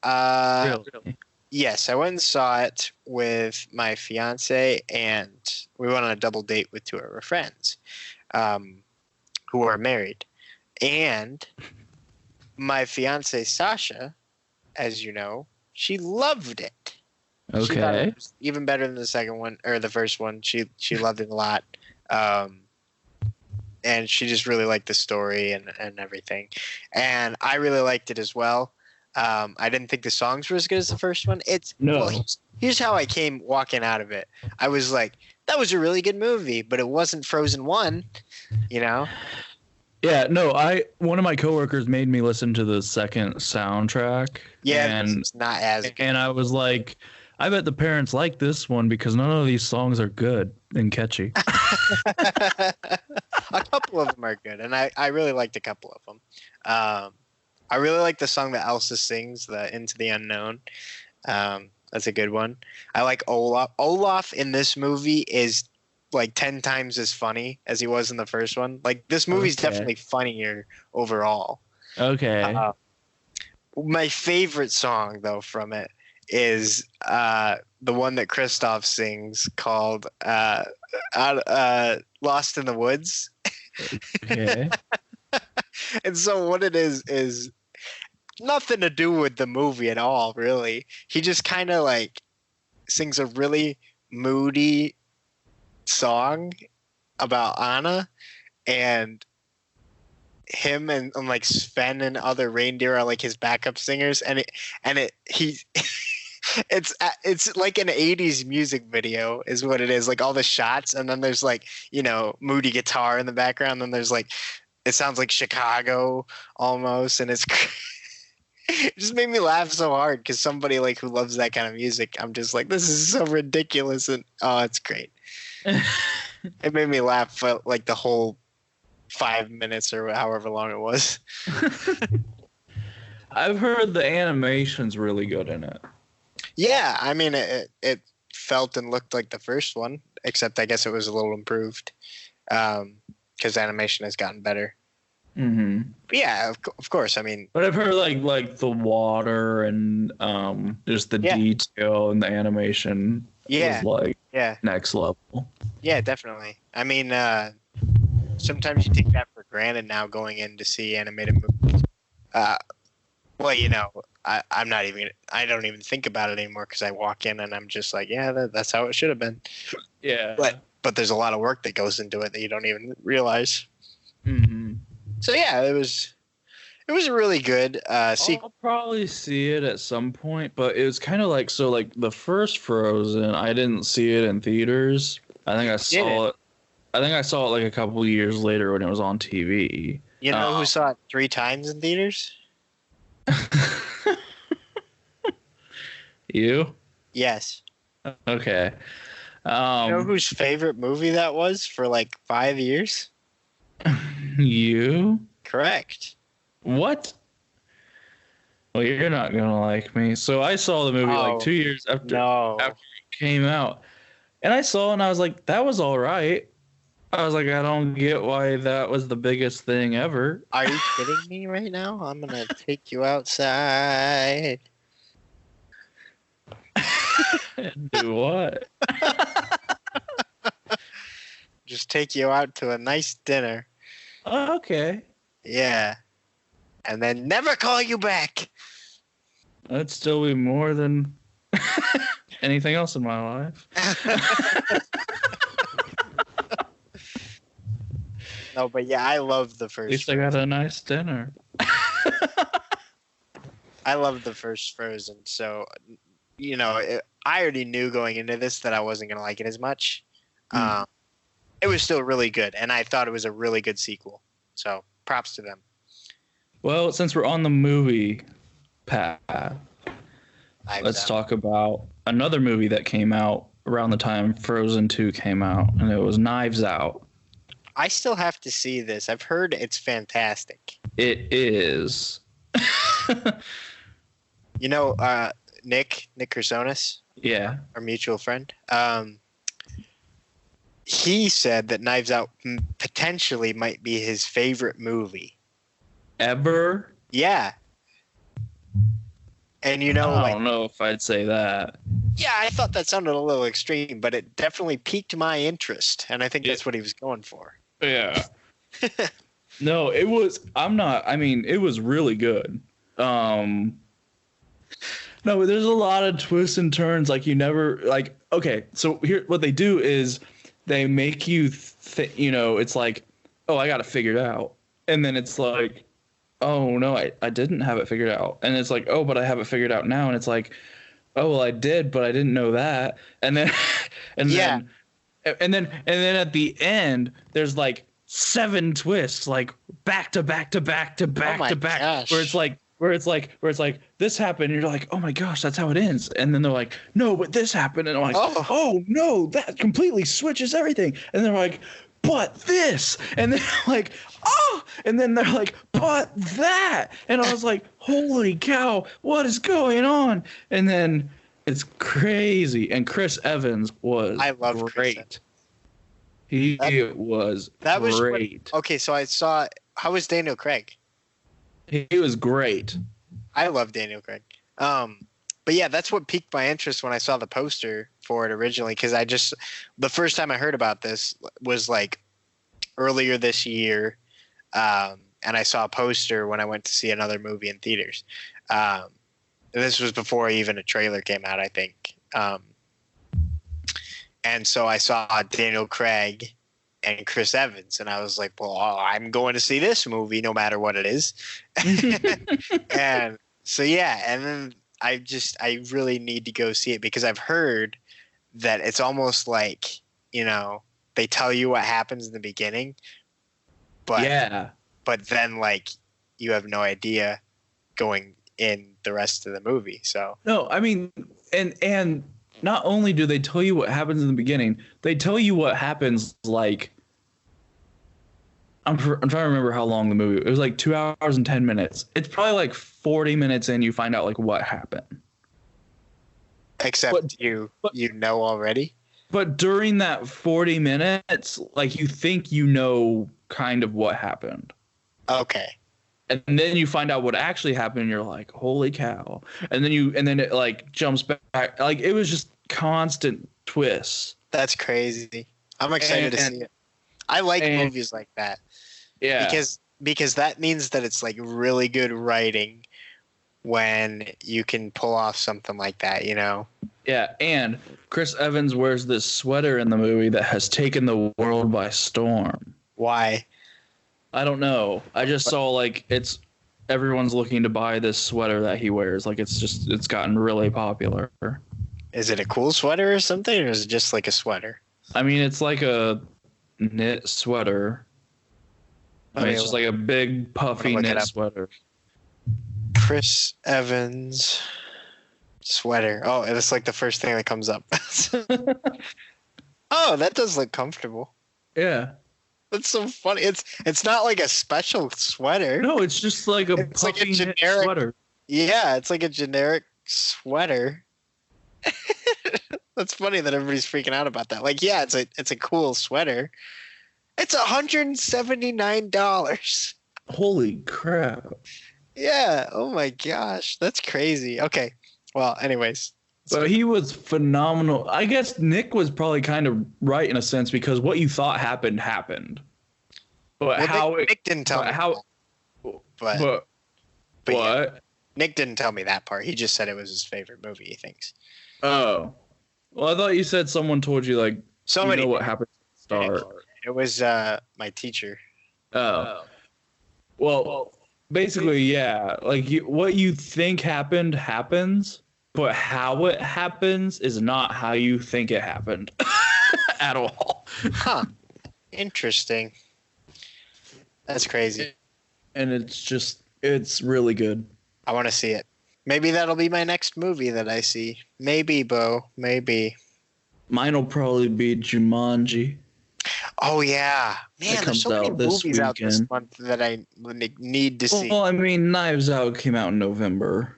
Really? Yes, I went and saw it with my fiance, and we went on a double date with two of our friends who are married. And my fiance, Sasha, as you know, she loved it. Okay. She thought it was even better than the second one, or the first one. She loved it a lot. and she just really liked the story and everything. And I really liked it as well. I didn't think the songs were as good as the first one. Here's how I came walking out of it. I was like, that was a really good movie, but it wasn't Frozen 1, you know? Yeah, no, one of my coworkers made me listen to the second soundtrack. Yeah, and it's not as good. And I was like, I bet the parents like this one because none of these songs are good and catchy. A couple of them are good, and I really liked a couple of them. I really like the song that Elsa sings, the Into the Unknown. That's a good one. I like Olaf. Olaf in this movie is like 10 times as funny as he was in the first one. Like, this movie's definitely funnier overall. Okay. My favorite song, though, from it is the one that Kristoff sings called Lost in the Woods. Okay. And so what it is nothing to do with the movie at all, really. He just kind of like sings a really moody song about Anna, and him and like Sven and other reindeer are like his backup singers, it's like an 80s music video is what it is, like all the shots, and then there's like, you know, moody guitar in the background, and there's like, it sounds like Chicago almost, and it just made me laugh so hard because somebody like who loves that kind of music, I'm just like, this is so ridiculous, and oh, it's great. It made me laugh for like the whole 5 minutes or however long it was. I've heard the animation's really good in it. Yeah, I mean, it felt and looked like the first one, except I guess it was a little improved because animation has gotten better. Mm-hmm. But yeah, of course. I mean, but I've heard like the water and just the detail and the animation. Yeah, is like next level. Yeah, definitely. I mean, sometimes you take that for granted now going in to see animated movies. Well, you know, I don't even think about it anymore because I walk in and I'm just like, yeah, that's how it should have been. Yeah. But there's a lot of work that goes into it that you don't even realize. Mm-hmm. So yeah, it was a really good I'll probably see it at some point, but it was kind of like, so like the first Frozen, I didn't see it in theaters. I think I saw it like a couple of years later when it was on TV. You know who saw it 3 times in theaters? You? Yes. Okay. You know whose favorite movie that was for like 5 years? You? Correct. What? Well, you're not gonna like me. So I saw the movie like 2 years after it came out, and I saw it and I was like, that was all right. I was like, I don't get why that was the biggest thing ever. Are you kidding me right now? I'm gonna take you outside. Do what? Just take you out to a nice dinner. Oh, okay. Yeah. And then never call you back. That'd still be more than anything else in my life. No, but yeah, I love the first. At least I got a nice dinner. I love the first Frozen. So, you know, I already knew going into this that I wasn't going to like it as much. It was still really good, and I thought it was a really good sequel. So, props to them. Well, since we're on the movie path, let's talk about another movie that came out around the time Frozen 2 came out, and it was Knives Out. I still have to see this. I've heard it's fantastic. It is. You know, Nick Kersonis? Yeah. Our mutual friend. He said that Knives Out potentially might be his favorite movie. Ever? Yeah. And you know, I don't know if I'd say that. Yeah, I thought that sounded a little extreme, but it definitely piqued my interest, and I think that's what he was going for. Yeah. No, it was. It was really good. No, there's a lot of twists and turns. Like, you never okay. So here, what they do is they make you, it's like oh, I got it figured out. And then it's like, oh, no, I didn't have it figured out. And it's like, oh, but I have it figured out now. And it's like, oh, well, I did, but I didn't know that. And then, and yeah. then at the end, there's like 7 twists, like back to back to back to back to back, gosh. where it's like this happened, and you're like, oh my gosh, that's how it ends. And then they're like, no, but this happened, and I'm like, oh no, that completely switches everything. And they're like, but this, and then like, oh, and then they're like, but that, and I was like, holy cow, what is going on? And then it's crazy. And Chris Evans was great. He was great. Okay, so I saw. How was Daniel Craig? He was great. I love Daniel Craig. But yeah, that's what piqued my interest when I saw the poster for it originally. Because the first time I heard about this was like earlier this year, and I saw a poster when I went to see another movie in theaters. This was before even a trailer came out, I think. And so I saw Daniel Craig and Chris Evans, and I was like, well, I'm going to see this movie no matter what it is. And so, yeah, and then I really need to go see it because I've heard that it's almost like, they tell you what happens in the beginning, but then like you have no idea going in the rest of the movie. So no, I mean, and not only do they tell you what happens in the beginning, they tell you what happens like. I'm trying to remember how long the movie. It was like 2 hours and 10 minutes. It's probably like 40 minutes in you find out like what happened. Except you know already. But during that 40 minutes, like you think you know kind of what happened. Okay. And then you find out what actually happened, and you're like, "Holy cow!" And then it like jumps back. Like it was just constant twists. That's crazy. I'm excited to see it. I like movies like that. Yeah. Because that means that it's like really good writing when you can pull off something like that, Yeah, and Chris Evans wears this sweater in the movie that has taken the world by storm. Why? I don't know. I just saw like everyone's looking to buy this sweater that he wears. Like it's gotten really popular. Is it a cool sweater or something, or is it just like a sweater? I mean, it's like a knit sweater. I mean, it's just like a big puffy knit sweater. Chris Evans sweater. Oh, it's like the first thing that comes up. Oh, that does look comfortable. Yeah. That's so funny. It's not like a special sweater. No, it's just like a puffy knit sweater. Yeah, it's like a generic sweater. That's funny that everybody's freaking out about that. Like, yeah, it's a cool sweater. It's $179. Holy crap. Yeah. Oh my gosh. That's crazy. Okay. Well, anyways. But he was phenomenal. I guess Nick was probably kind of right in a sense because what you thought happened. But Nick didn't tell me. But what? Yeah, Nick didn't tell me that part. He just said it was his favorite movie, he thinks. Oh. Well, I thought you said someone told you like somebody what happened at the start. It was my teacher. Oh. Well, basically, yeah. Like what you think happens. But how it happens is not how you think it happened at all. Huh. Interesting. That's crazy. And it's really good. I want to see it. Maybe that'll be my next movie that I see. Maybe, Bo. Maybe. Mine will probably be Jumanji. Oh, yeah. Man, there's so many movies out this month that I need to see. Well, I mean, Knives Out came out in November.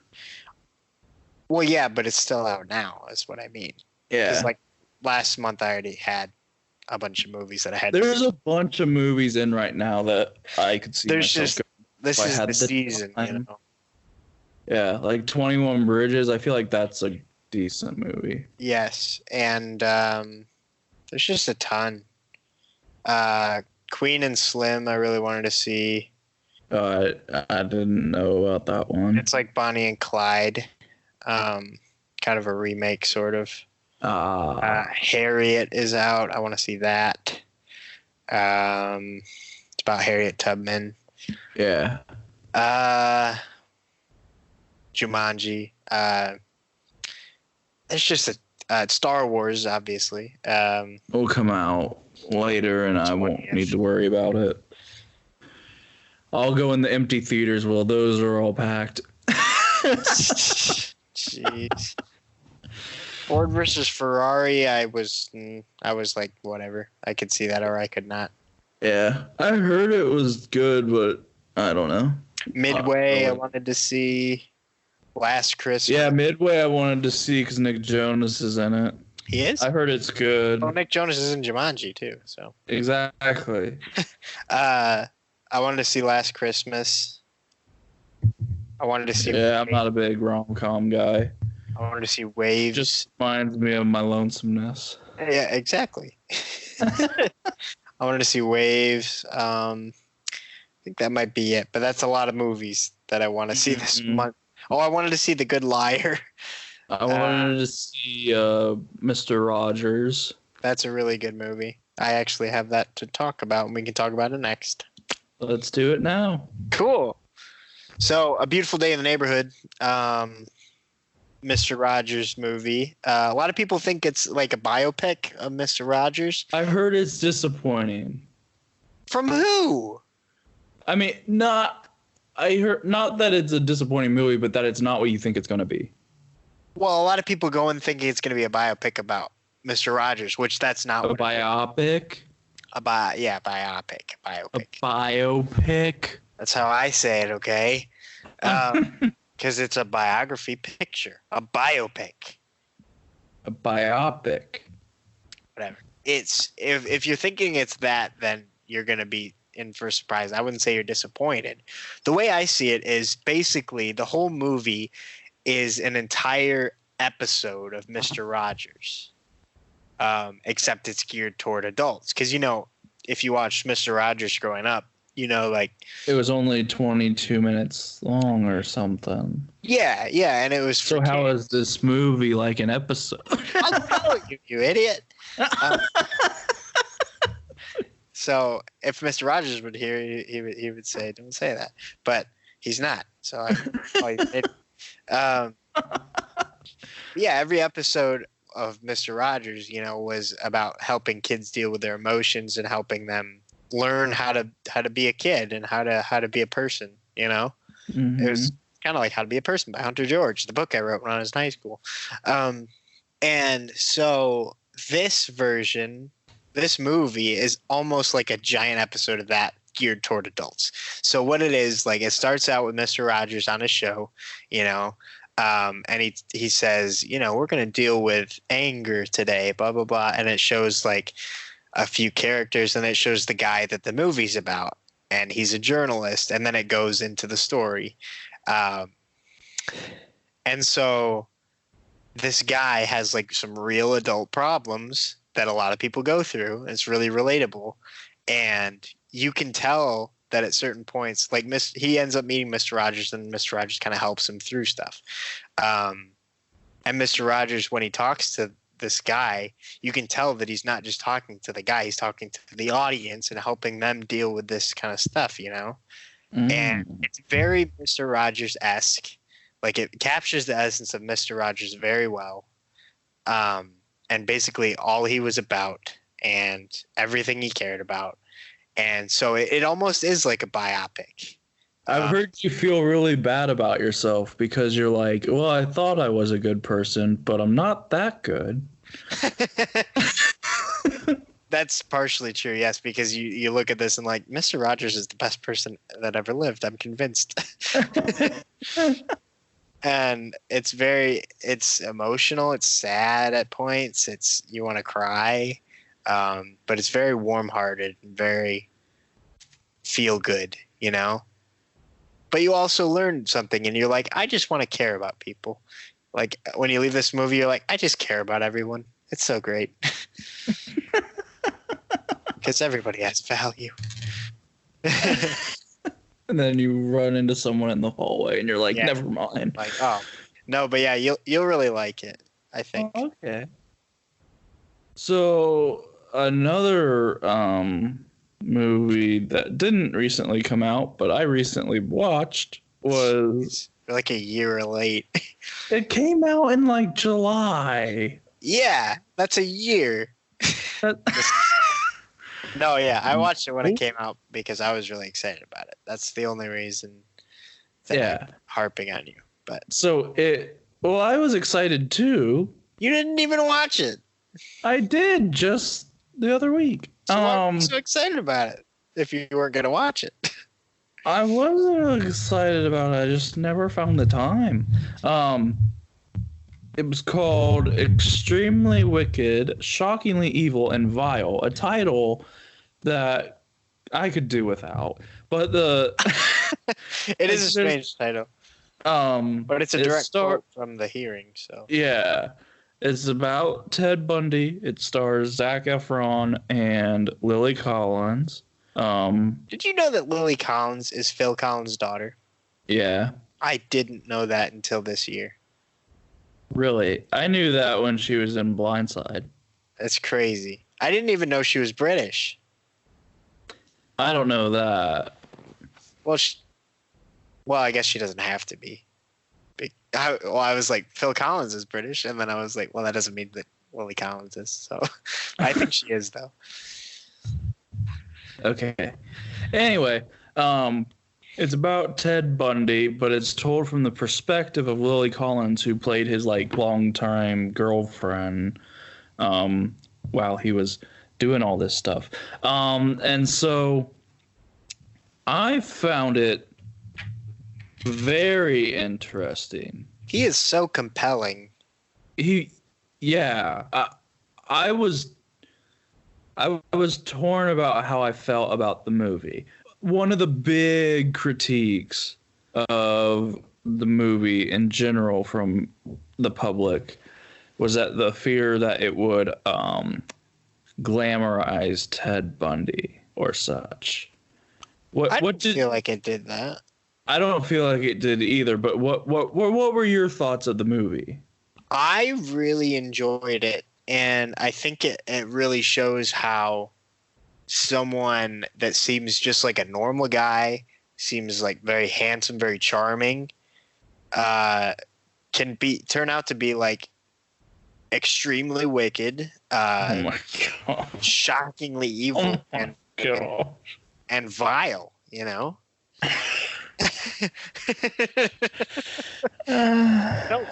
Well, yeah, but it's still out now, is what I mean. Yeah. Because, like, last month I already had a bunch of movies that I had. There's a bunch of movies in right now that I could see this is the season, Yeah, like 21 Bridges. I feel like that's a decent movie. Yes, and there's just a ton. Queen and Slim, I really wanted to see. I didn't know about that one. It's like Bonnie and Clyde. Kind of a remake, sort of. Harriet is out. I want to see that. It's about Harriet Tubman. Yeah. Jumanji. It's just Star Wars, obviously. Will come out later, and I won't need to worry about it. I'll go in the empty theaters while those are all packed. Jeez. Ford versus Ferrari, I was like, whatever. I could see that or I could not. Yeah, I heard it was good, but I don't know. Midway, I wanted to see. Last Christmas. Yeah, Midway I wanted to see because Nick Jonas is in it. He is? I heard it's good. Well, Nick Jonas is in Jumanji, too. So Exactly. I wanted to see Last Christmas. I wanted to see... Yeah, I'm not a big rom-com guy. I wanted to see Waves. Just reminds me of my lonesomeness. Yeah, exactly. I wanted to see Waves. I think that might be it. But that's a lot of movies that I want to see this month. Oh, I wanted to see The Good Liar. I wanted to see Mr. Rogers. That's a really good movie. I actually have that to talk about, and we can talk about it next. Let's do it now. Cool. So, A Beautiful Day in the Neighborhood, Mr. Rogers movie. A lot of people think it's like a biopic of Mr. Rogers. I heard it's disappointing. From who? I mean, I heard not that it's a disappointing movie, but that it's not what you think it's going to be. Well, a lot of people go in thinking it's going to be a biopic about Mr. Rogers, which that's not. A biopic? Biopic. A biopic? That's how I say it, okay? Because it's a biography picture. A biopic. A biopic. Whatever. It's if you're thinking it's that, then you're going to be in for a surprise. I wouldn't say you're disappointed. The way I see it is basically the whole movie is an entire episode of Mr. Rogers, except it's geared toward adults. Because, if you watched Mr. Rogers growing up, like... It was only 22 minutes long or something. Yeah, and it was... So how is this movie like an episode? I'll tell you idiot! So if Mr. Rogers would hear, he would say, "Don't say that," but he's not. So yeah, every episode of Mr. Rogers, was about helping kids deal with their emotions and helping them learn how to be a kid and how to be a person. Mm-hmm. It was kind of like How to Be a Person by Hunter George, the book I wrote when I was in high school. And so this movie is almost like a giant episode of that geared toward adults. So what it is, like, it starts out with Mr. Rogers on a show, and he says, we're going to deal with anger today, blah, blah, blah. And it shows like a few characters, and it shows the guy that the movie's about, and he's a journalist. And then it goes into the story. And so this guy has like some real adult problems that a lot of people go through. It's really relatable. And you can tell that at certain points, like he ends up meeting Mr. Rogers, and Mr. Rogers kind of helps him through stuff. And Mr. Rogers, when he talks to this guy, you can tell that he's not just talking to the guy, he's talking to the audience and helping them deal with this kind of stuff, And it's very Mr. Rogers-esque. Like, it captures the essence of Mr. Rogers very well. And basically all he was about and everything he cared about. And so it almost is like a biopic. I've heard you feel really bad about yourself because you're like, well, I thought I was a good person, but I'm not that good. That's partially true, yes, because you look at this and like, Mr. Rogers is the best person that ever lived. I'm convinced. And it's emotional. It's sad at points. You want to cry, but it's very warm-hearted and very feel good, But you also learn something, and you're like, I just want to care about people. Like, when you leave this movie, you're like, I just care about everyone. It's so great. Because everybody has value. And then you run into someone in the hallway, and you're like, yeah. Never mind. Like, oh. No, but yeah, you'll really like it, I think. Oh, okay. So, another movie that didn't recently come out, but I recently watched was... We're like a year late. It came out in like July. Yeah, that's a year. No, yeah, I watched it when it came out because I was really excited about it. That's the only reason that I'm harping on you. But well, I was excited too. You didn't even watch it. I did just the other week. So why were you so excited about it if you weren't going to watch it? I wasn't excited about it. I just never found the time. It was called Extremely Wicked, Shockingly Evil, and Vile, a title that I could do without. But it is a strange title. But it's a direct quote from the hearing, so. Yeah. It's about Ted Bundy. It stars Zac Efron and Lily Collins. Did you know that Lily Collins is Phil Collins' daughter? Yeah. I didn't know that until this year. Really? I knew that when she was in Blindside. That's crazy. I didn't even know she was British. I don't know that. Well, I guess she doesn't have to be. I was like, Phil Collins is British, and then I was like, well, that doesn't mean that Lily Collins is. So I think she is, though. Okay. Anyway, it's about Ted Bundy, but it's told from the perspective of Lily Collins, who played his like longtime girlfriend while he was doing all this stuff. And so I found it very interesting. He is so compelling. I was torn about how I felt about the movie. One of the big critiques of the movie in general from the public was that the fear that it would glamorize Ted Bundy or such. I don't feel like it did that. I don't feel like it did either, but what were your thoughts of the movie? I really enjoyed it, and I think it really shows how someone that seems just like a normal guy, seems like very handsome, very charming, can turn out to be like extremely wicked, oh my God, shockingly evil, and vile, you know. No,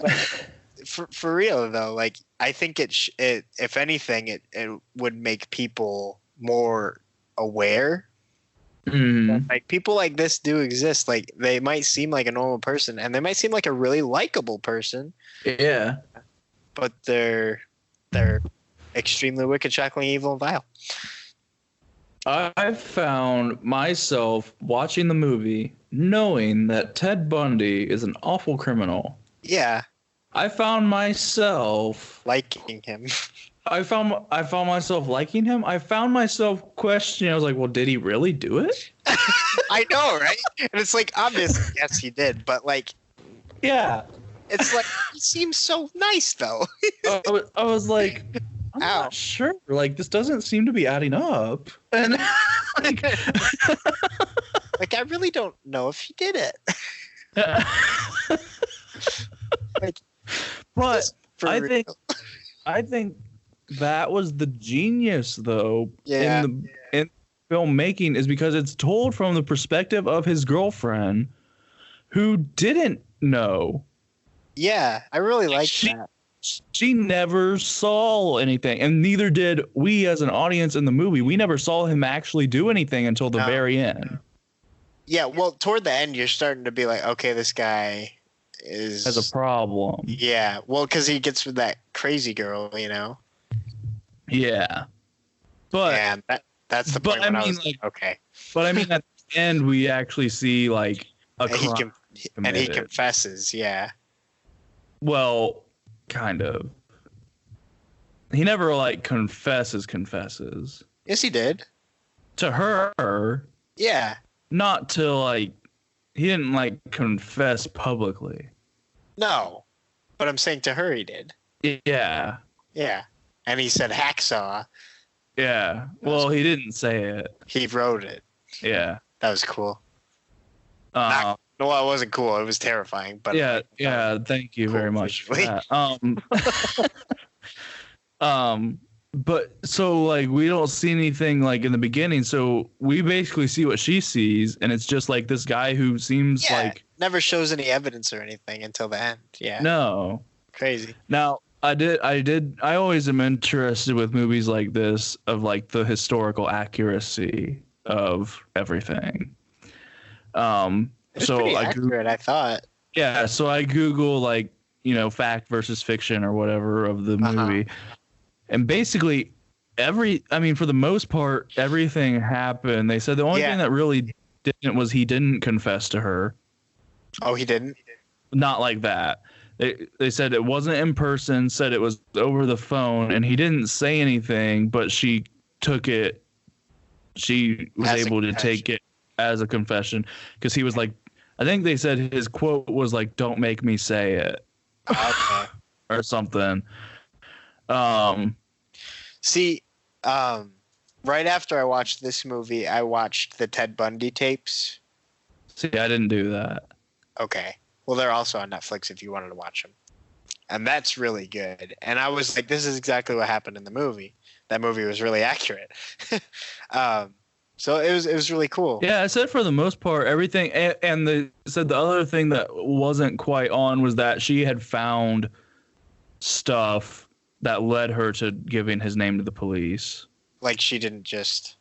for real though, like I think it if anything it would make people more aware. Like people like this do exist. Like they might seem like a normal person, and they might seem like a really likable person. Yeah, but they're extremely wicked, shockingly evil, and vile. I found myself watching the movie knowing that Ted Bundy is an awful criminal. Yeah. I found myself liking him. I found myself liking him. I found myself questioning. I was like, well, did he really do it? I know, right? And it's like, obviously, yes, he did. But like, yeah. It's like, he seems so nice, though. I was like, I'm not sure. Like, this doesn't seem to be adding up. And like, like, I really don't know if he did it. Like, but I think that was the genius, though, in filmmaking, is because it's told from the perspective of his girlfriend, who didn't know. Yeah, I really like that. She never saw anything, and neither did we as an audience in the movie. We never saw him actually do anything until the very end. Yeah, well, toward the end, you're starting to be like, okay, this guy has a problem. Yeah, well, because he gets with that crazy girl, you know. Yeah, but that's the point. I was like, okay. But I mean, at the end, we actually see like a crime, and he confesses. Yeah. Well, kind of. He never like confesses. Yes, he did. To her. Yeah. Not to like. He didn't like confess publicly. No, but I'm saying to her he did. Yeah. Yeah, and he said hacksaw. Yeah. Well, he didn't say it. He wrote it. Yeah. That was cool. No, it wasn't cool. It was terrifying. But yeah. Thank you very much for that. But so like we don't see anything like in the beginning, so we basically see what she sees, and it's just like this guy who seems like never shows any evidence or anything until the end. Yeah. No. Crazy. Now I always am interested with movies like this of like the historical accuracy of everything. It's so pretty accurate, I thought. Yeah, so I Google like, fact versus fiction or whatever of the movie. And basically for the most part, everything happened. They said the only thing that really didn't was he didn't confess to her. Oh, he didn't? Not like that. They said it wasn't in person, said it was over the phone, and he didn't say anything, but she took it. She was able to take it as a confession because he was like, I think they said his quote was like, "Don't make me say it," or something. See, right after I watched this movie, I watched the Ted Bundy tapes. See, I didn't do that. Okay. Well, they're also on Netflix if you wanted to watch them. And that's really good. And I was like, this is exactly what happened in the movie. That movie was really accurate. So it was really cool. Yeah, I said for the most part, everything. And they said the other thing that wasn't quite on was that she had found stuff that led her to giving his name to the police. Like she didn't just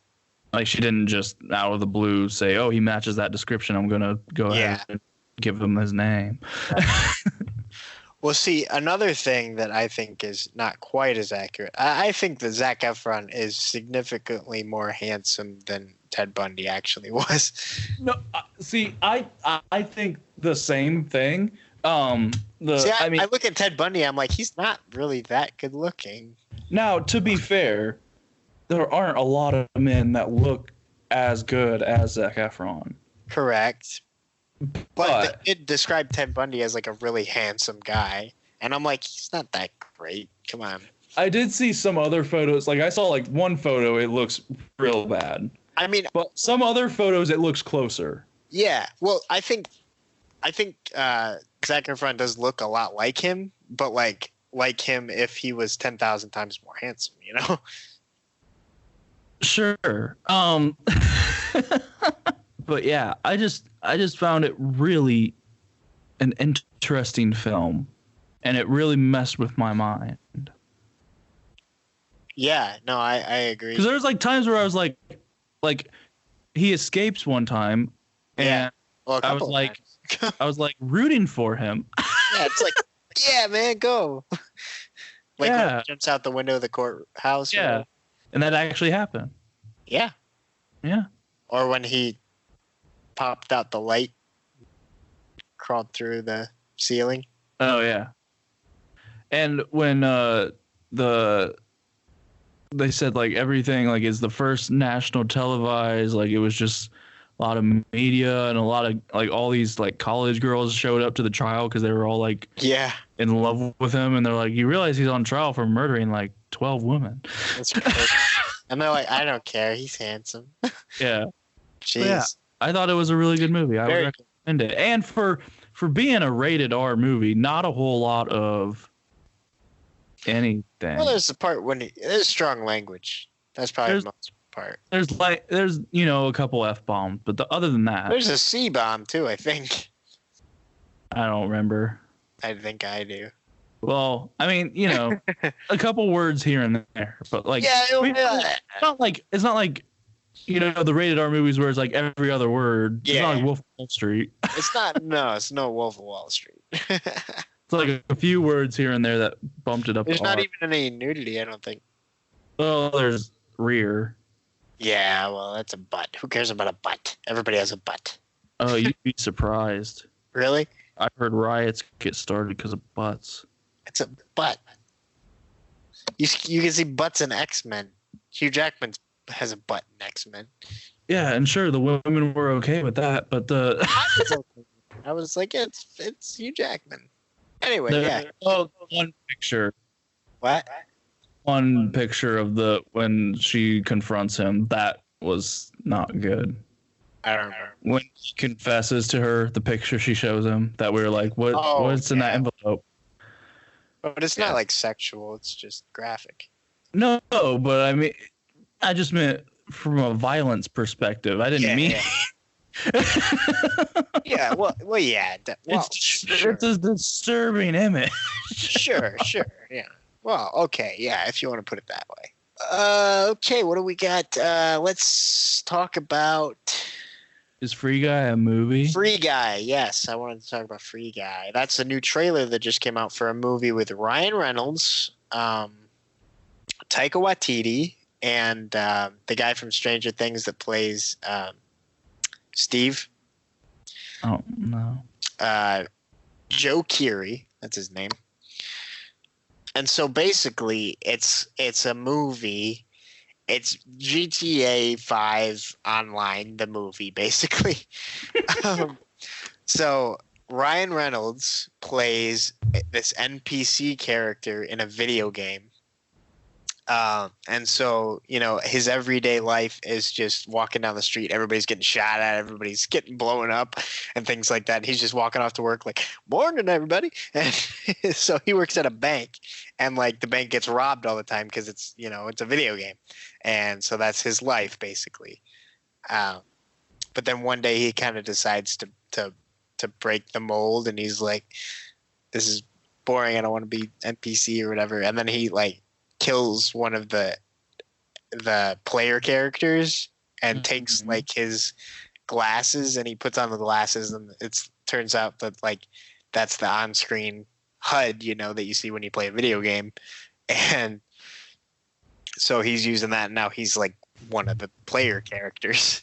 out of the blue say, "Oh, he matches that description. I'm going to go ahead and give him his name." Well, see, another thing that I think is not quite as accurate. I think that Zac Efron is significantly more handsome than Ted Bundy actually was. No, see, I think the same thing. I look at Ted Bundy, I'm like, he's not really that good looking. Now, to be fair, there aren't a lot of men that look as good as Zac Efron. Correct. But it described Ted Bundy as like a really handsome guy. And I'm like, he's not that great. Come on. I did see some other photos. Like I saw like one photo, it looks real bad. But some other photos, it looks closer. Yeah. Well, I think Zac Efron does look a lot like him, but like him if he was 10,000 times more handsome, Sure. But yeah, I just found it really an interesting film, and it really messed with my mind. Yeah, no, I agree. Because there's like times where I was like he escapes one time, and I was like rooting for him. Yeah, it's like, yeah, man, go. When he jumps out the window of the courthouse. Yeah, and that actually happened. Yeah. Yeah. Or when he popped out the light, crawled through the ceiling. Oh yeah. And when they said like everything like is the first national televised, like it was just a lot of media and a lot of like all these like college girls showed up to the trial because they were all like in love with him, and they're like, you realize he's on trial for murdering like 12 women. That's crazy. And they're like, I don't care, he's handsome. Yeah. Jeez. Yeah, I thought it was a really good movie. I would recommend it. And for being a rated R movie, not a whole lot of anything. Well, there's the part when there's strong language. That's probably the most part. There's a couple F-bombs, but other than that. There's a C-bomb too, I think. I don't remember. I think I do. Well, a couple words here and there, but like, it's not like the rated R movies where it's like every other word. Yeah. It's not like Wolf of Wall Street. It's no Wolf of Wall Street. It's like a few words here and there that bumped it up. There's not even any nudity, I don't think. Well, there's rear. Yeah, well, that's a butt. Who cares about a butt? Everybody has a butt. Oh, you'd be surprised. Really? I've heard riots get started because of butts. It's a butt. You can see butts in X-Men. Hugh Jackman has a butt in X-Men. Yeah, and sure, the women were okay with that, but I was like, it's Hugh Jackman. Anyway, one picture. What? one picture of when she confronts him. That was not good. I don't remember. When he confesses to her, the picture she shows him, that we were like, what's in that envelope? But it's not like sexual. It's just graphic. No, but I mean, I just meant from a violence perspective. I didn't mean. Yeah. Well, yeah. It's a disturbing image. Sure. Yeah. Well, okay. Yeah, if you want to put it that way. Okay. What do we got? Let's talk about. Is Free Guy a movie? Free Guy, yes. I wanted to talk about Free Guy. That's a new trailer that just came out for a movie with Ryan Reynolds, Taika Waititi, and the guy from Stranger Things that plays Steve. Oh, no. Joe Keery, that's his name. And so basically, it's a movie. It's GTA 5 Online, the movie, basically. So Ryan Reynolds plays this NPC character in a video game. And so, his everyday life is just walking down the street. Everybody's getting shot at. Everybody's getting blown up and things like that. And he's just walking off to work like, morning, everybody. And so he works at a bank. And, like, the bank gets robbed all the time because it's, it's a video game. And so that's his life, basically. But then one day he kind of decides to break the mold. And he's like, this is boring. I don't want to be NPC or whatever. And then he, like, kills one of the player characters and takes like his glasses and he puts on the glasses and it turns out that like that's the on-screen HUD that you see when you play a video game, and so he's using that and now he's like one of the player characters.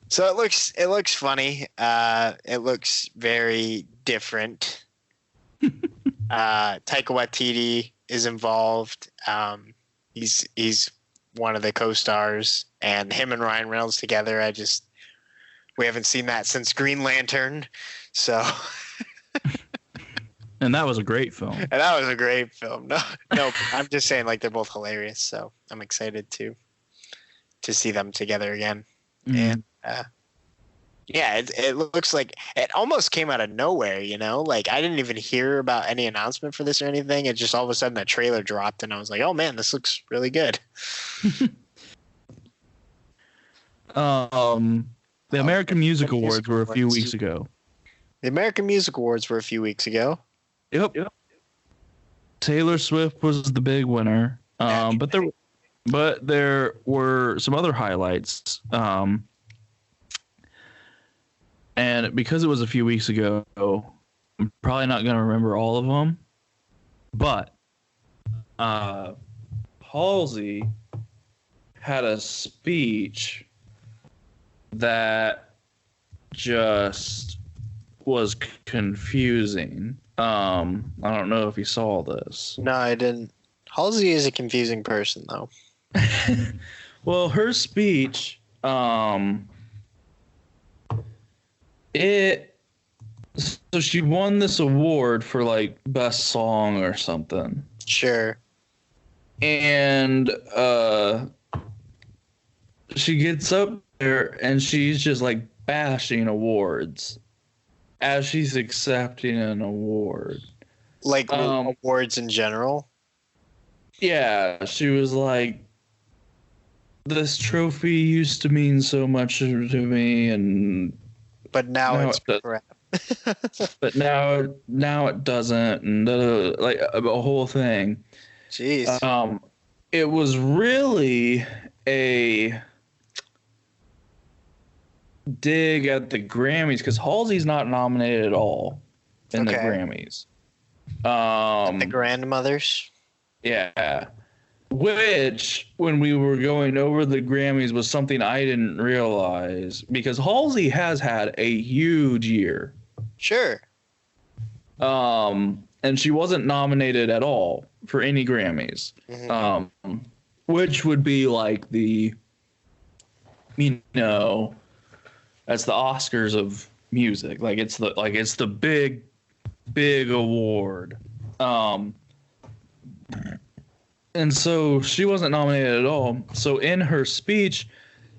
So it looks funny. It looks very different. Taika Waititi is involved. He's one of the co-stars, and him and Ryan Reynolds together. We haven't seen that since Green Lantern, so. And that was a great film. No, I'm just saying, like, they're both hilarious, so I'm excited to see them together again. And yeah, it looks like it almost came out of nowhere, Like, I didn't even hear about any announcement for this or anything. It just all of a sudden that trailer dropped, and I was like, oh, man, this looks really good. The American Music Awards were a few weeks ago. The American Music Awards were a few weeks ago. Yep. Taylor Swift was the big winner. But there were some other highlights. And because it was a few weeks ago, I'm probably not going to remember all of them. But Halsey had a speech that just was confusing. I don't know if you saw this. No, I didn't. Halsey is a confusing person, though. Well, her speech, so she won this award for like best song or something. Sure. And she gets up there and she's just like bashing awards as she's accepting an award. Like awards in general? Yeah, she was like, this trophy used to mean so much to me, but now it's crap. But now it doesn't, and like a whole thing. Jeez. It was really a dig at the Grammys because Halsey's not nominated at all in the Grammys. The grandmothers. Yeah. Which, when we were going over the Grammys, was something I didn't realize because Halsey has had a huge year. Sure. And she wasn't nominated at all for any Grammys. Mm-hmm. Which would be like the, that's the Oscars of music. Like it's the big award. And so she wasn't nominated at all. So in her speech,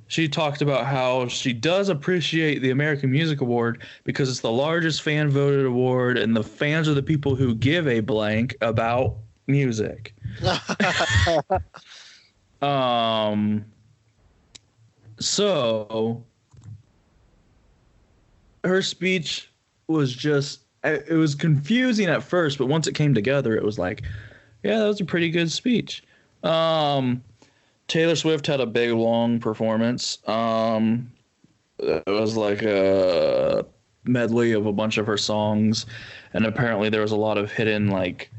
she talked about how she does appreciate the American Music Award because it's the largest fan voted award, and the fans are the people who give a blank about music. So her speech was just, it was confusing at first, but once it came together, it was like, yeah, that was a pretty good speech. Taylor Swift had a big, long performance. It was like a medley of a bunch of her songs, and apparently there was a lot of hidden, like,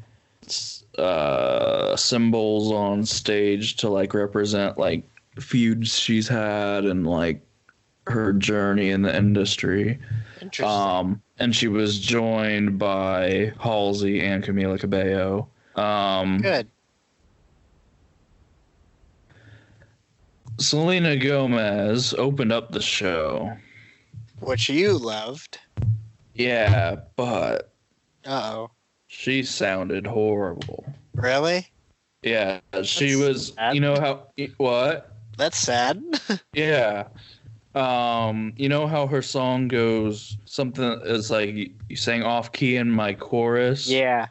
symbols on stage to, like, represent, like, feuds she's had and, like, her journey in the industry. Interesting. And she was joined by Halsey and Camila Cabello. Good. Selena Gomez opened up the show. Which you loved. Yeah, but she sounded horrible. Really? Yeah, she was sad. You know how what? That's sad. Yeah. You know how her song goes something, it's like you sang off key in my chorus? Yeah.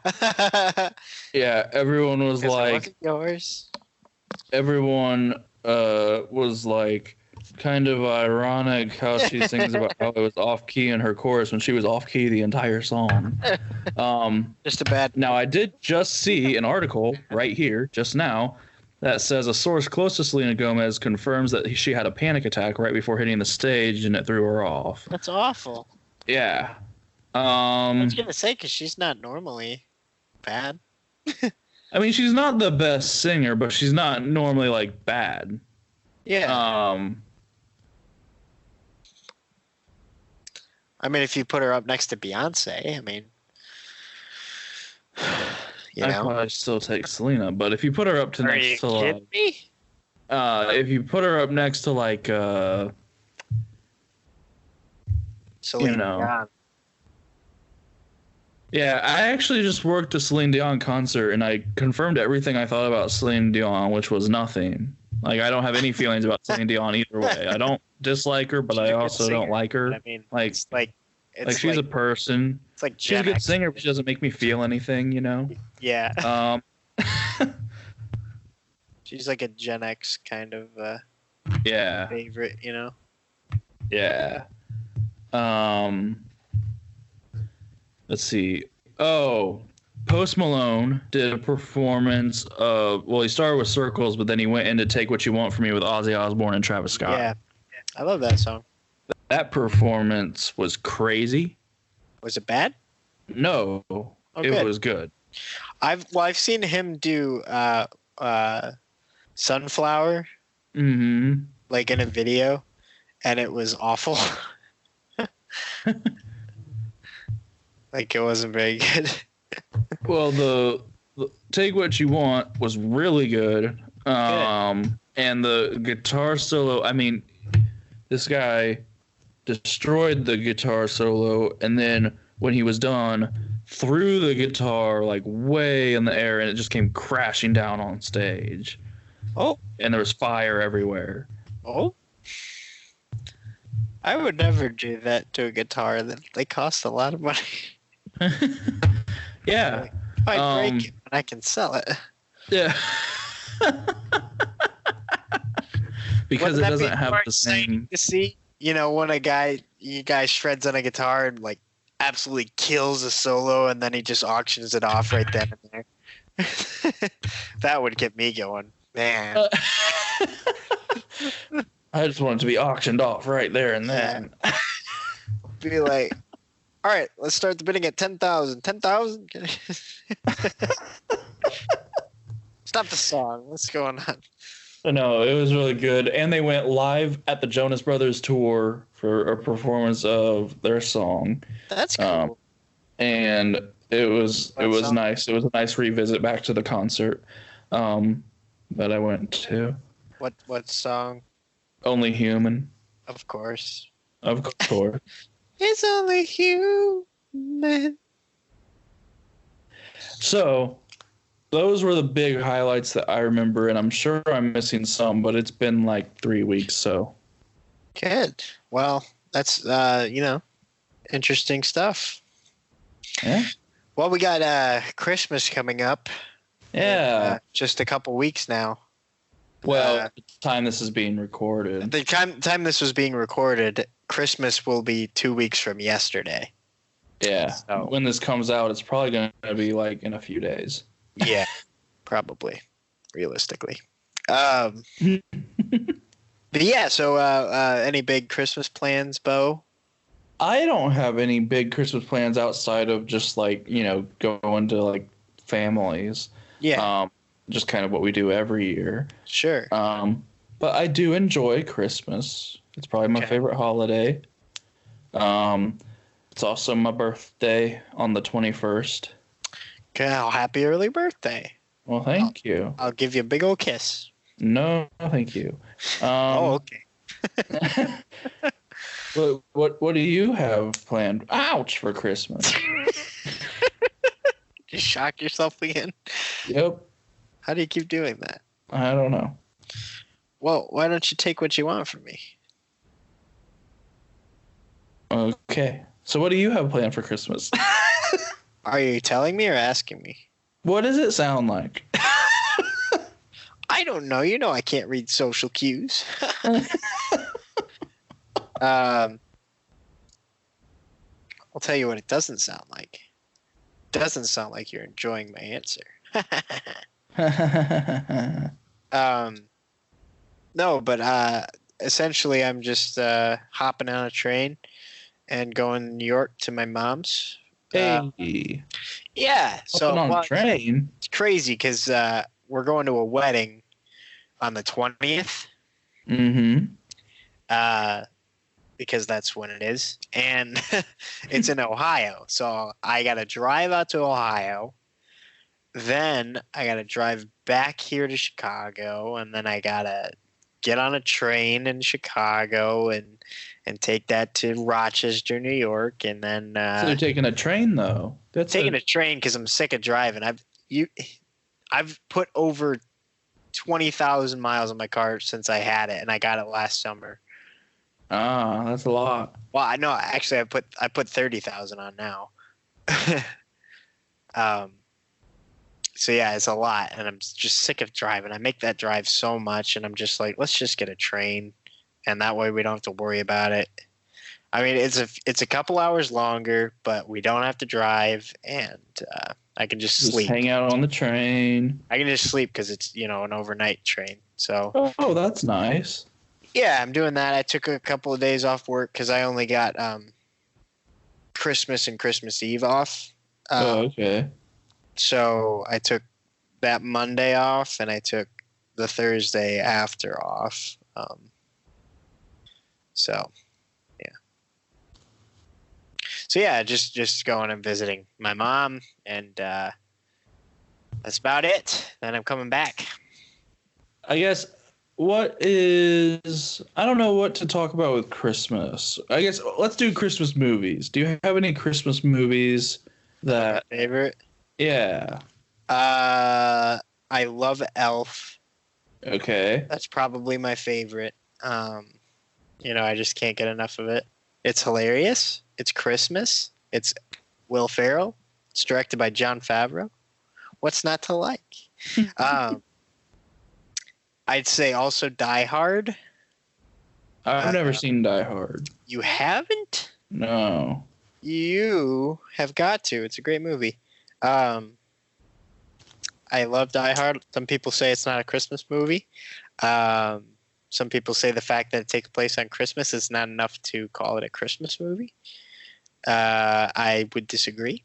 Yeah, everyone was like, it wasn't yours. Everyone was like, kind of ironic how she sings about how it was off key in her chorus when she was off key the entire song. Just a bad. Now, I did just see an article right here just now that says a source close to Selena Gomez confirms that she had a panic attack right before hitting the stage and it threw her off. That's awful. Yeah. I was gonna say, because she's not normally bad. I mean, she's not the best singer, but she's not normally, like, bad. Yeah. I mean, if you put her up next to Beyonce, I mean, I'd probably still take Selena, but if you put her up to next to, like, if you put her up next to, like, Selena, you know. Yeah, I actually just worked a Celine Dion concert, and I confirmed everything I thought about Celine Dion, which was nothing. Like, I don't have any feelings about Celine Dion either way. I don't dislike her, but I also don't like her. I mean, like she's like a person. It's like she's a good singer, but she doesn't make me feel anything, you know? Yeah. She's like a Gen X kind of favorite, you know? Yeah. Let's see. Oh, Post Malone did a performance of, well, he started with Circles, but then he went into Take What You Want From Me with Ozzy Osbourne and Travis Scott. Yeah. I love that song. That performance was crazy. Was it bad? No. It was good. I've seen him do Sunflower. Mm-hmm. Like in a video, and it was awful. Like, it wasn't very good. Well, the Take What You Want was really good. And the guitar solo, I mean, this guy destroyed the guitar solo, and then when he was done, threw the guitar like way in the air, and it just came crashing down on stage. Oh. And there was fire everywhere. Oh. I would never do that to a guitar. They cost a lot of money. Yeah. If I break it, I can sell it. Yeah. Because it doesn't have the same. To see, you know, when a guy shreds on a guitar and like absolutely kills a solo, and then he just auctions it off right then and there. That would get me going, man. I just want it to be auctioned off right there and then. Be like, all right, let's start the bidding at 10,000. 10,000? Stop the song. What's going on? No, it was really good. And they went live at the Jonas Brothers tour for a performance of their song. That's cool. And it was nice. It was a nice revisit back to the concert that I went to. What song? Only Human. Of course. Of course. It's only human. So, those were the big highlights that I remember, and I'm sure I'm missing some, but it's been like 3 weeks, so. Good. Well, that's interesting stuff. Yeah. Well, we got Christmas coming up. Yeah. Just a couple weeks now. Well, the time this is being recorded. The time this was being recorded, Christmas will be 2 weeks from yesterday. Yeah. So, when this comes out, it's probably going to be like in a few days. Yeah, probably, realistically. But yeah, so any big Christmas plans, Bo? I don't have any big Christmas plans outside of just like, going to like families. Yeah. Just kind of what we do every year. Sure. But I do enjoy Christmas. It's probably my favorite holiday. It's also my birthday on the 21st. Okay, happy early birthday. Well, thank you. I'll give you a big old kiss. No, thank you. Okay. What do you have planned? Ouch, for Christmas. Did you shock yourself again? Yep. How do you keep doing that? I don't know. Well, why don't you take what you want from me? Okay. So what do you have planned for Christmas? Are you telling me or asking me? What does it sound like? I don't know. You know I can't read social cues. I'll tell you what it doesn't sound like. It doesn't sound like you're enjoying my answer. No, but essentially I'm just hopping on a train and going to New York to my mom's. Hey. Yeah. So on a train. It's crazy because we're going to a wedding on the 20th. Mm-hmm. Because that's when it is. And it's in Ohio. So I got to drive out to Ohio. Then I got to drive back here to Chicago. And then I got to get on a train in Chicago and take that to Rochester, New York. And then so you're taking a train, though? That's taking a train because I'm sick of driving. I've put over 20,000 miles on my car since I had it, and I got it last summer. Ah, that's a lot. Well, I know. Actually, I put 30,000 on now. So yeah, it's a lot, and I'm just sick of driving. I make that drive so much, and I'm just like, let's just get a train, and that way we don't have to worry about it. I mean, it's a couple hours longer, but we don't have to drive, and I can just sleep. Hang out on the train. I can just sleep because it's an overnight train. So. Oh, that's nice. Yeah, I'm doing that. I took a couple of days off work because I only got Christmas and Christmas Eve off. Okay. So I took that Monday off, and I took the Thursday after off. So, yeah. So yeah, just going and visiting my mom, and that's about it. Then I'm coming back. I guess. I don't know what to talk about with Christmas. I guess let's do Christmas movies. Do you have any Christmas movies that favorite? Yeah. I love Elf. Okay. That's probably my favorite. I just can't get enough of it. It's hilarious. It's Christmas. It's Will Ferrell. It's directed by Jon Favreau. What's not to like? I'd say also Die Hard. I've never seen Die Hard. You haven't? No. You have got to. It's a great movie. I love Die Hard. Some people say it's not a Christmas movie. Some people say the fact that it takes place on Christmas is not enough to call it a Christmas movie. I would disagree.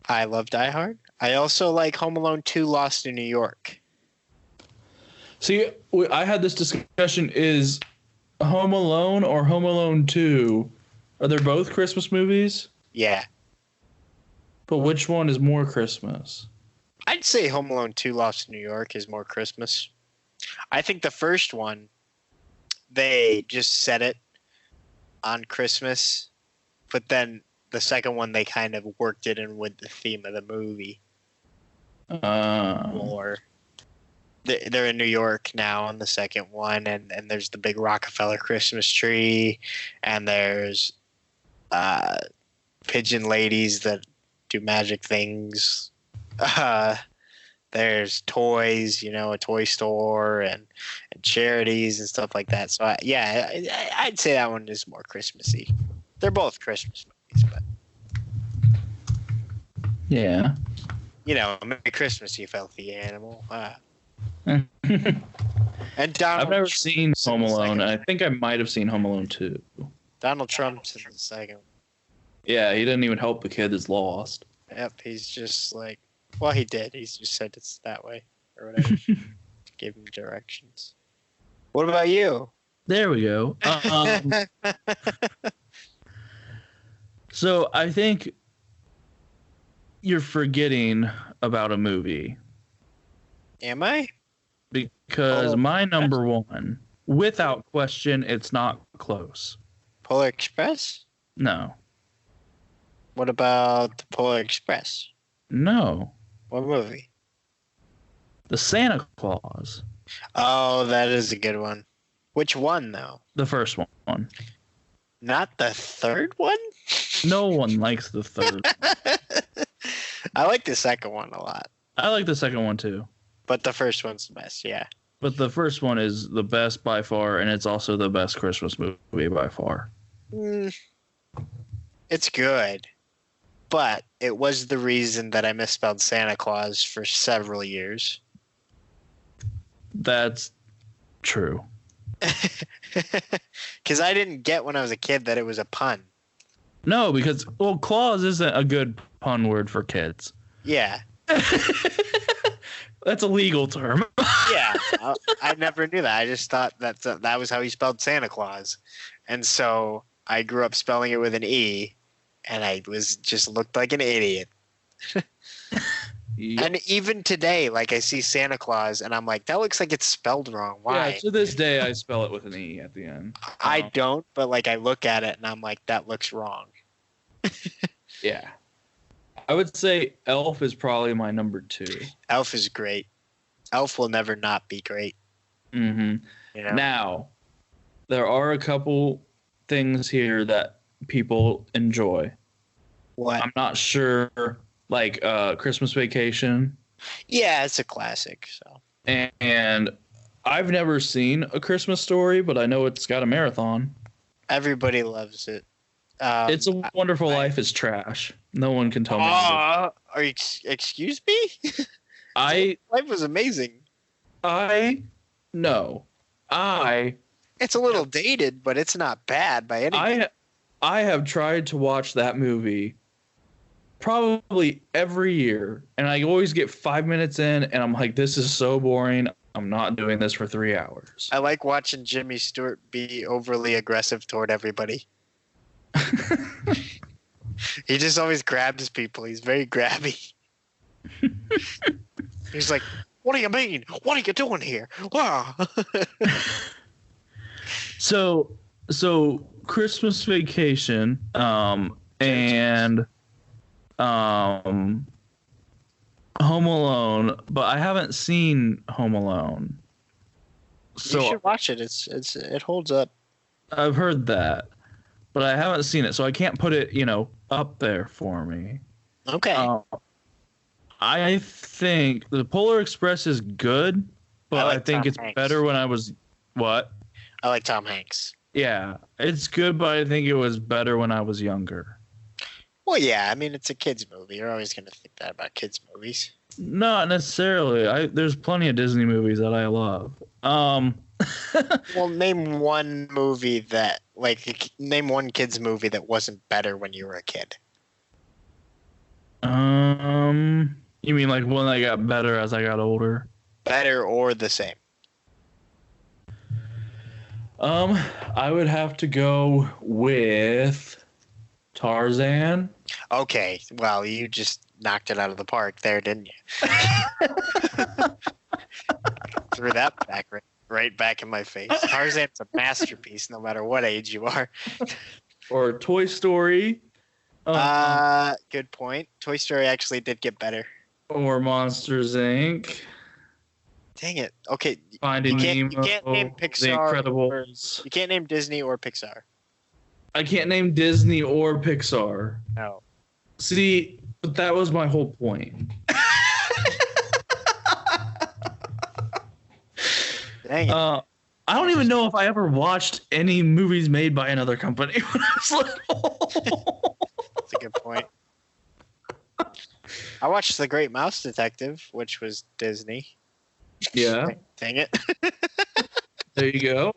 I love Die Hard. I also like Home Alone 2 Lost in New York. See, I had this discussion. Is Home Alone or Home Alone 2, are they both Christmas movies? Yeah. But which one is more Christmas? I'd say Home Alone 2 Lost in New York is more Christmas. I think the first one, they just set it on Christmas, but then the second one, they kind of worked it in with the theme of the movie. More. They're in New York now on the second one, and there's the big Rockefeller Christmas tree, and there's pigeon ladies that do magic things. There's toys, a toy store, and charities and stuff like that. So I'd say that one is more Christmassy. They're both Christmas movies, but yeah, Merry Christmas, you filthy animal. And Donald I've never seen Home Alone. I think I might have seen Home Alone 2. Donald Trump's in the second. Yeah, he didn't even help the kid that's lost. Yep, he's just like, well, he did. He's just said it's that way or whatever. Gave him directions. What about you? There we go. So I think you're forgetting about a movie. Am I? Because my number one, without question, it's not close. Polar Express? No. What about the Polar Express? No. What movie? The Santa Claus. Oh, that is a good one. Which one, though? The first one. Not the third one? No one likes the third. I like the second one a lot. I like the second one, too. But the first one's the best, yeah. But the first one is the best by far, and it's also the best Christmas movie by far. It's good. But it was the reason that I misspelled Santa Claus for several years. That's true. Because I didn't get when I was a kid that it was a pun. No, because, claus isn't a good pun word for kids. Yeah. That's a legal term. Yeah. I never knew that. I just thought that was how he spelled Santa Claus. And so I grew up spelling it with an E. And I just looked like an idiot. Yep. And even today, like, I see Santa Claus, and I'm like, that looks like it's spelled wrong. Why? Yeah, to this day, I spell it with an E at the end. I don't, but, like, I look at it, and I'm like, that looks wrong. Yeah. I would say Elf is probably my number 2. Elf is great. Elf will never not be great. Mm-hmm. Now, there are a couple things here that people enjoy. What? I'm not sure, like Christmas Vacation. Yeah, it's a classic. So. And I've never seen A Christmas Story, but I know it's got a marathon. Everybody loves it. It's a Wonderful Life is trash. No one can tell me. Excuse me? Life was amazing. No. It's a little dated, but it's not bad by any means. I have tried to watch that movie probably every year, and I always get 5 minutes in, and I'm like, this is so boring. I'm not doing this for 3 hours. I like watching Jimmy Stewart be overly aggressive toward everybody. He just always grabs people. He's very grabby. He's like, what do you mean? What are you doing here? So Christmas Vacation, and Home Alone, but I haven't seen Home Alone. So you should watch it. It holds up. I've heard that, but I haven't seen it, so I can't put it, up there for me. Okay. I think the Polar Express is good, but I think it's better when I was what? I like Tom Hanks. Yeah, it's good, but I think it was better when I was younger. Well, yeah, I mean, it's a kids movie. You're always going to think that about kids movies. Not necessarily. There's plenty of Disney movies that I love. Well, name one movie name one kids movie that wasn't better when you were a kid. You mean like one that got better as I got older? Better or the same? I would have to go with Tarzan. Okay, well, you just knocked it out of the park there, didn't you? Threw that back right back in my face. Tarzan's a masterpiece, no matter what age you are. Or Toy Story. Good point. Toy Story actually did get better. Or Monsters Inc. Dang it. Okay. Finding Nemo. You can't name Pixar. The Incredibles. You can't name Disney or Pixar. I can't name Disney or Pixar. No. See, but that was my whole point. Dang it. I don't even know if I ever watched any movies made by another company when I was little. That's a good point. I watched The Great Mouse Detective, which was Disney. Yeah. Dang it. There you go.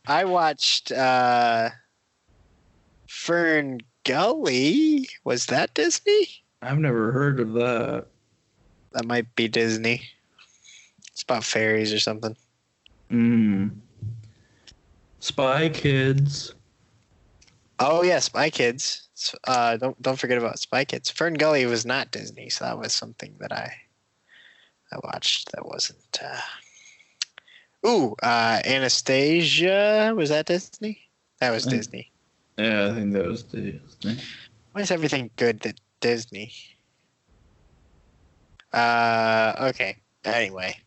I watched Fern Gully. Was that Disney? I've never heard of that. That might be Disney. It's about fairies or something. Spy Kids. Oh yeah, Spy Kids. Don't forget about Spy Kids. Fern Gully was not Disney, so that was something that I watched that wasn't. Anastasia, was that Disney? That was Disney. Yeah, I think that was Disney. Why is everything good that Disney? Okay. Anyway.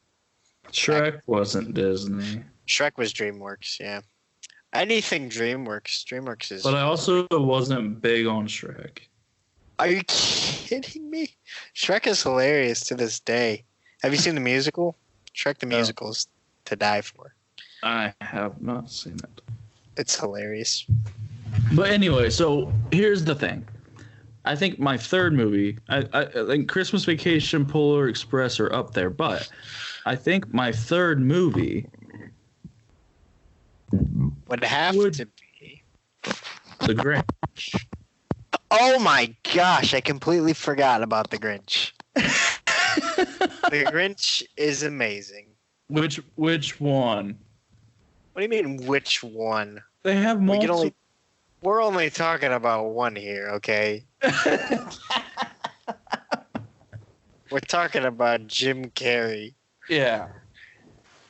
Shrek wasn't Disney. Shrek was DreamWorks, yeah. Anything DreamWorks. DreamWorks is... But I also wasn't big on Shrek. Are you kidding me? Shrek is hilarious to this day. Have you seen the musical? Shrek the musical is to die for. I have not seen it. It's hilarious. But anyway, so here's the thing. I think my third movie, I think Christmas Vacation, Polar Express are up there, but I think my third movie would have to be The Grinch. Oh my gosh, I completely forgot about The Grinch. The Grinch is amazing. Which one? What do you mean, which one? They have multiple. We're only talking about one here, okay? We're talking about Jim Carrey. Yeah.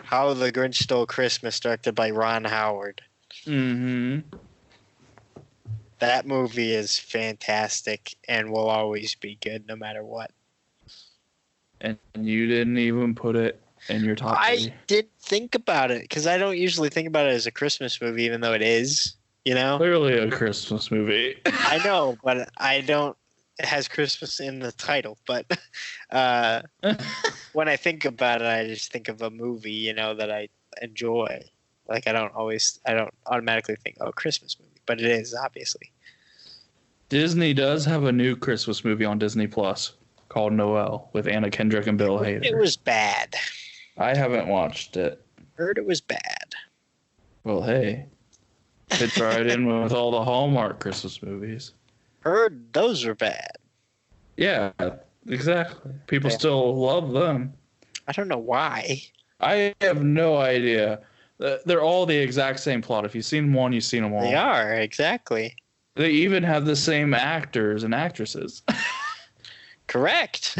How the Grinch Stole Christmas, directed by Ron Howard. Mm-hmm. That movie is fantastic and will always be good no matter what. And you didn't even put it in your top three. I did think about it because I don't usually think about it as a Christmas movie, even though it is, you know? Clearly a Christmas movie. I know, but I don't. It has Christmas in the title, but when I think about it, I just think of a movie, you know, that I enjoy. Like I don't automatically think, oh, Christmas movie, but it is obviously. Disney does have a new Christmas movie on Disney Plus called Noel with Anna Kendrick and Bill Hader. It was bad. I haven't watched it. Heard it was bad. Well, hey, fits right in with all the Hallmark Christmas movies. Heard those were bad. Yeah, exactly. People still love them. I don't know why. I have no idea. They're all the exact same plot. If you've seen one, you've seen them all. They are, exactly. They even have the same actors and actresses. Correct.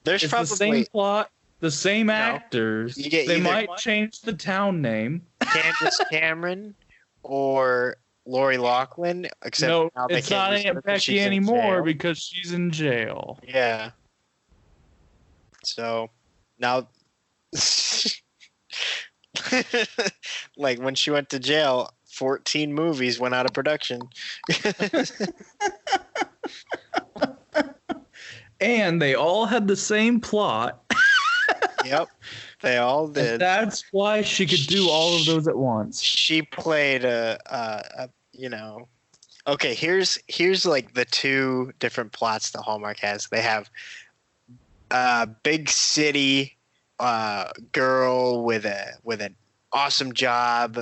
There's it's probably the same plot, the same actors. They might change the town name. Candace Cameron or Lori Loughlin. Except no, now it's not Aunt Becky anymore because she's in jail. Yeah. So now, like when she went to jail, 14 movies went out of production. And they all had the same plot. Yep, they all did. And that's why she could do all of those at once. She played a you know. Okay, here's like the two different plots that Hallmark has. They have big city girl with an awesome job,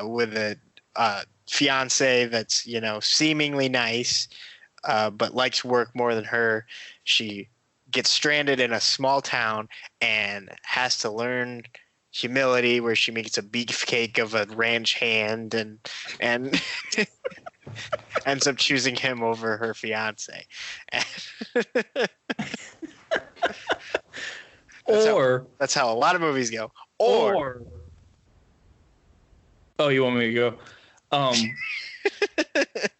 with a fiance that's, you know, seemingly nice, but likes work more than her. She gets stranded in a small town and has to learn humility, where she makes a beefcake of a ranch hand and ends up choosing him over her fiance. That's how a lot of movies go. Or oh, you want me to go?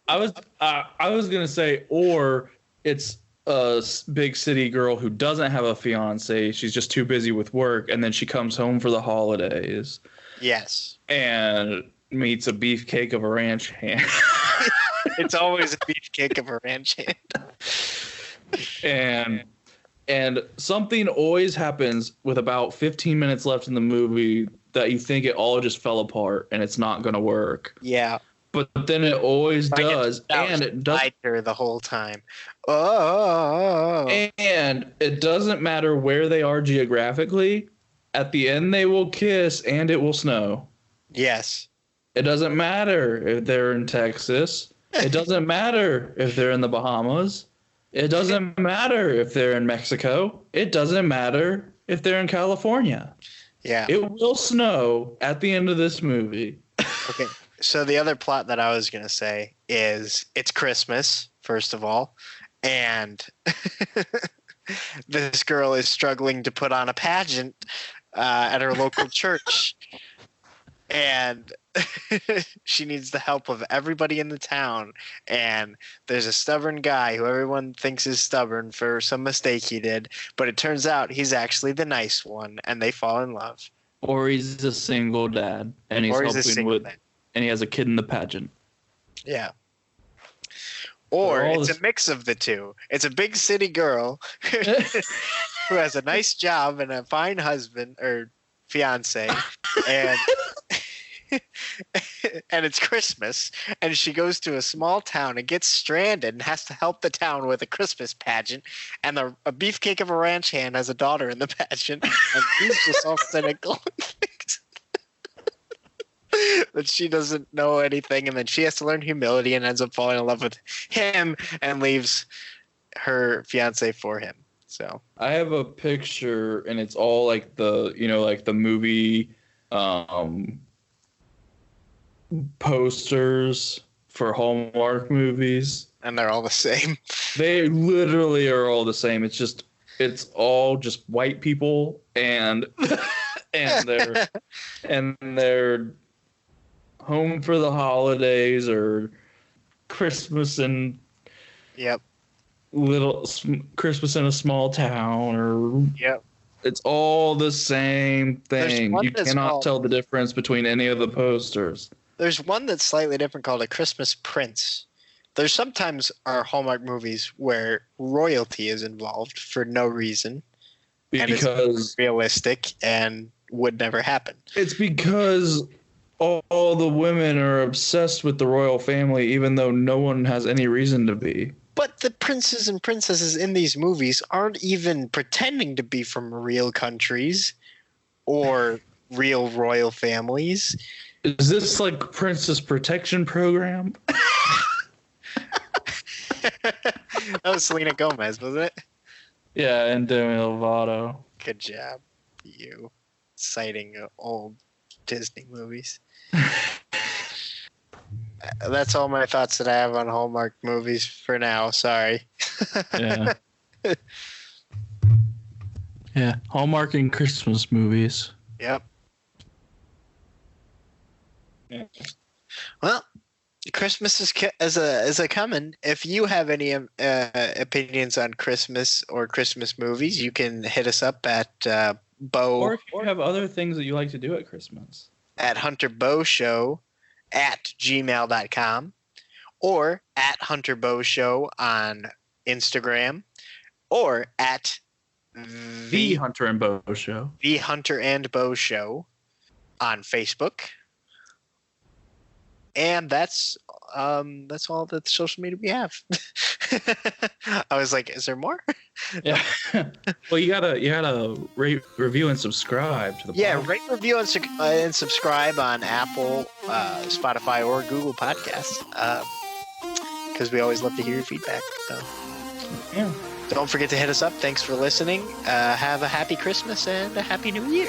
I was gonna say, or it's a big city girl who doesn't have a fiance. She's just too busy with work, and then she comes home for the holidays. Yes. And meets a beefcake of a ranch hand. It's always a beefcake of a ranch hand. And something always happens with about 15 minutes left in the movie that you think it all just fell apart and it's not going to work. Yeah. But then it always does, and it does her the whole time. Oh. And it doesn't matter where they are geographically. At the end, they will kiss, and it will snow. Yes. It doesn't matter if they're in Texas. It doesn't matter if they're in the Bahamas. It doesn't matter if they're in Mexico. It doesn't matter if they're in California. Yeah. It will snow at the end of this movie. Okay. So the other plot that I was going to say is it's Christmas, first of all, and this girl is struggling to put on a pageant at her local church, and she needs the help of everybody in the town, and there's a stubborn guy who everyone thinks is stubborn for some mistake he did, but it turns out he's actually the nice one, and they fall in love. Or he's a single dad, and he's helping with dad. And he has a kid in the pageant. Yeah. Or it's a mix of the two. It's a big city girl who has a nice job and a fine husband or fiance, and and it's Christmas, and she goes to a small town and gets stranded and has to help the town with a Christmas pageant, and a beefcake of a ranch hand has a daughter in the pageant, and he's just all cynical. That she doesn't know anything, and then she has to learn humility and ends up falling in love with him and leaves her fiance for him. So I have a picture, and it's all like the like the movie posters for Hallmark movies, and they're all the same. They literally are all the same. It's all just white people and they're home for the holidays or Christmas and Christmas in a small town or it's all the same thing. You cannot tell the difference between any of the posters. There's one that's slightly different called A Christmas Prince. There's sometimes our Hallmark movies where royalty is involved for no reason. Because it's realistic and would never happen. It's because all the women are obsessed with the royal family, even though no one has any reason to be. But the princes and princesses in these movies aren't even pretending to be from real countries or real royal families. Is this like Princess Protection Program? That was Selena Gomez, wasn't it? Yeah, and Demi Lovato. Good job, you citing old Disney movies. That's all my thoughts that I have on Hallmark movies for now. Sorry. Yeah. Yeah, Hallmark and Christmas movies. Yep. Yeah. Well, Christmas is a coming. If you have any opinions on Christmas or Christmas movies, you can hit us up at Bo. Or if you have other things that you like to do at Christmas. At hunterbowshow@gmail.com or at hunterbowshow on Instagram or at the Hunter and Bo Show. The Hunter and Bo Show on Facebook. And that's all the social media we have. I was like, is there more? Yeah. Well, you gotta rate, review, and subscribe to the podcast. Rate, review, and subscribe on Apple, Spotify, or Google Podcasts. Because we always love to hear your feedback. So. Yeah. Don't forget to hit us up. Thanks for listening. Have a happy Christmas and a happy New Year.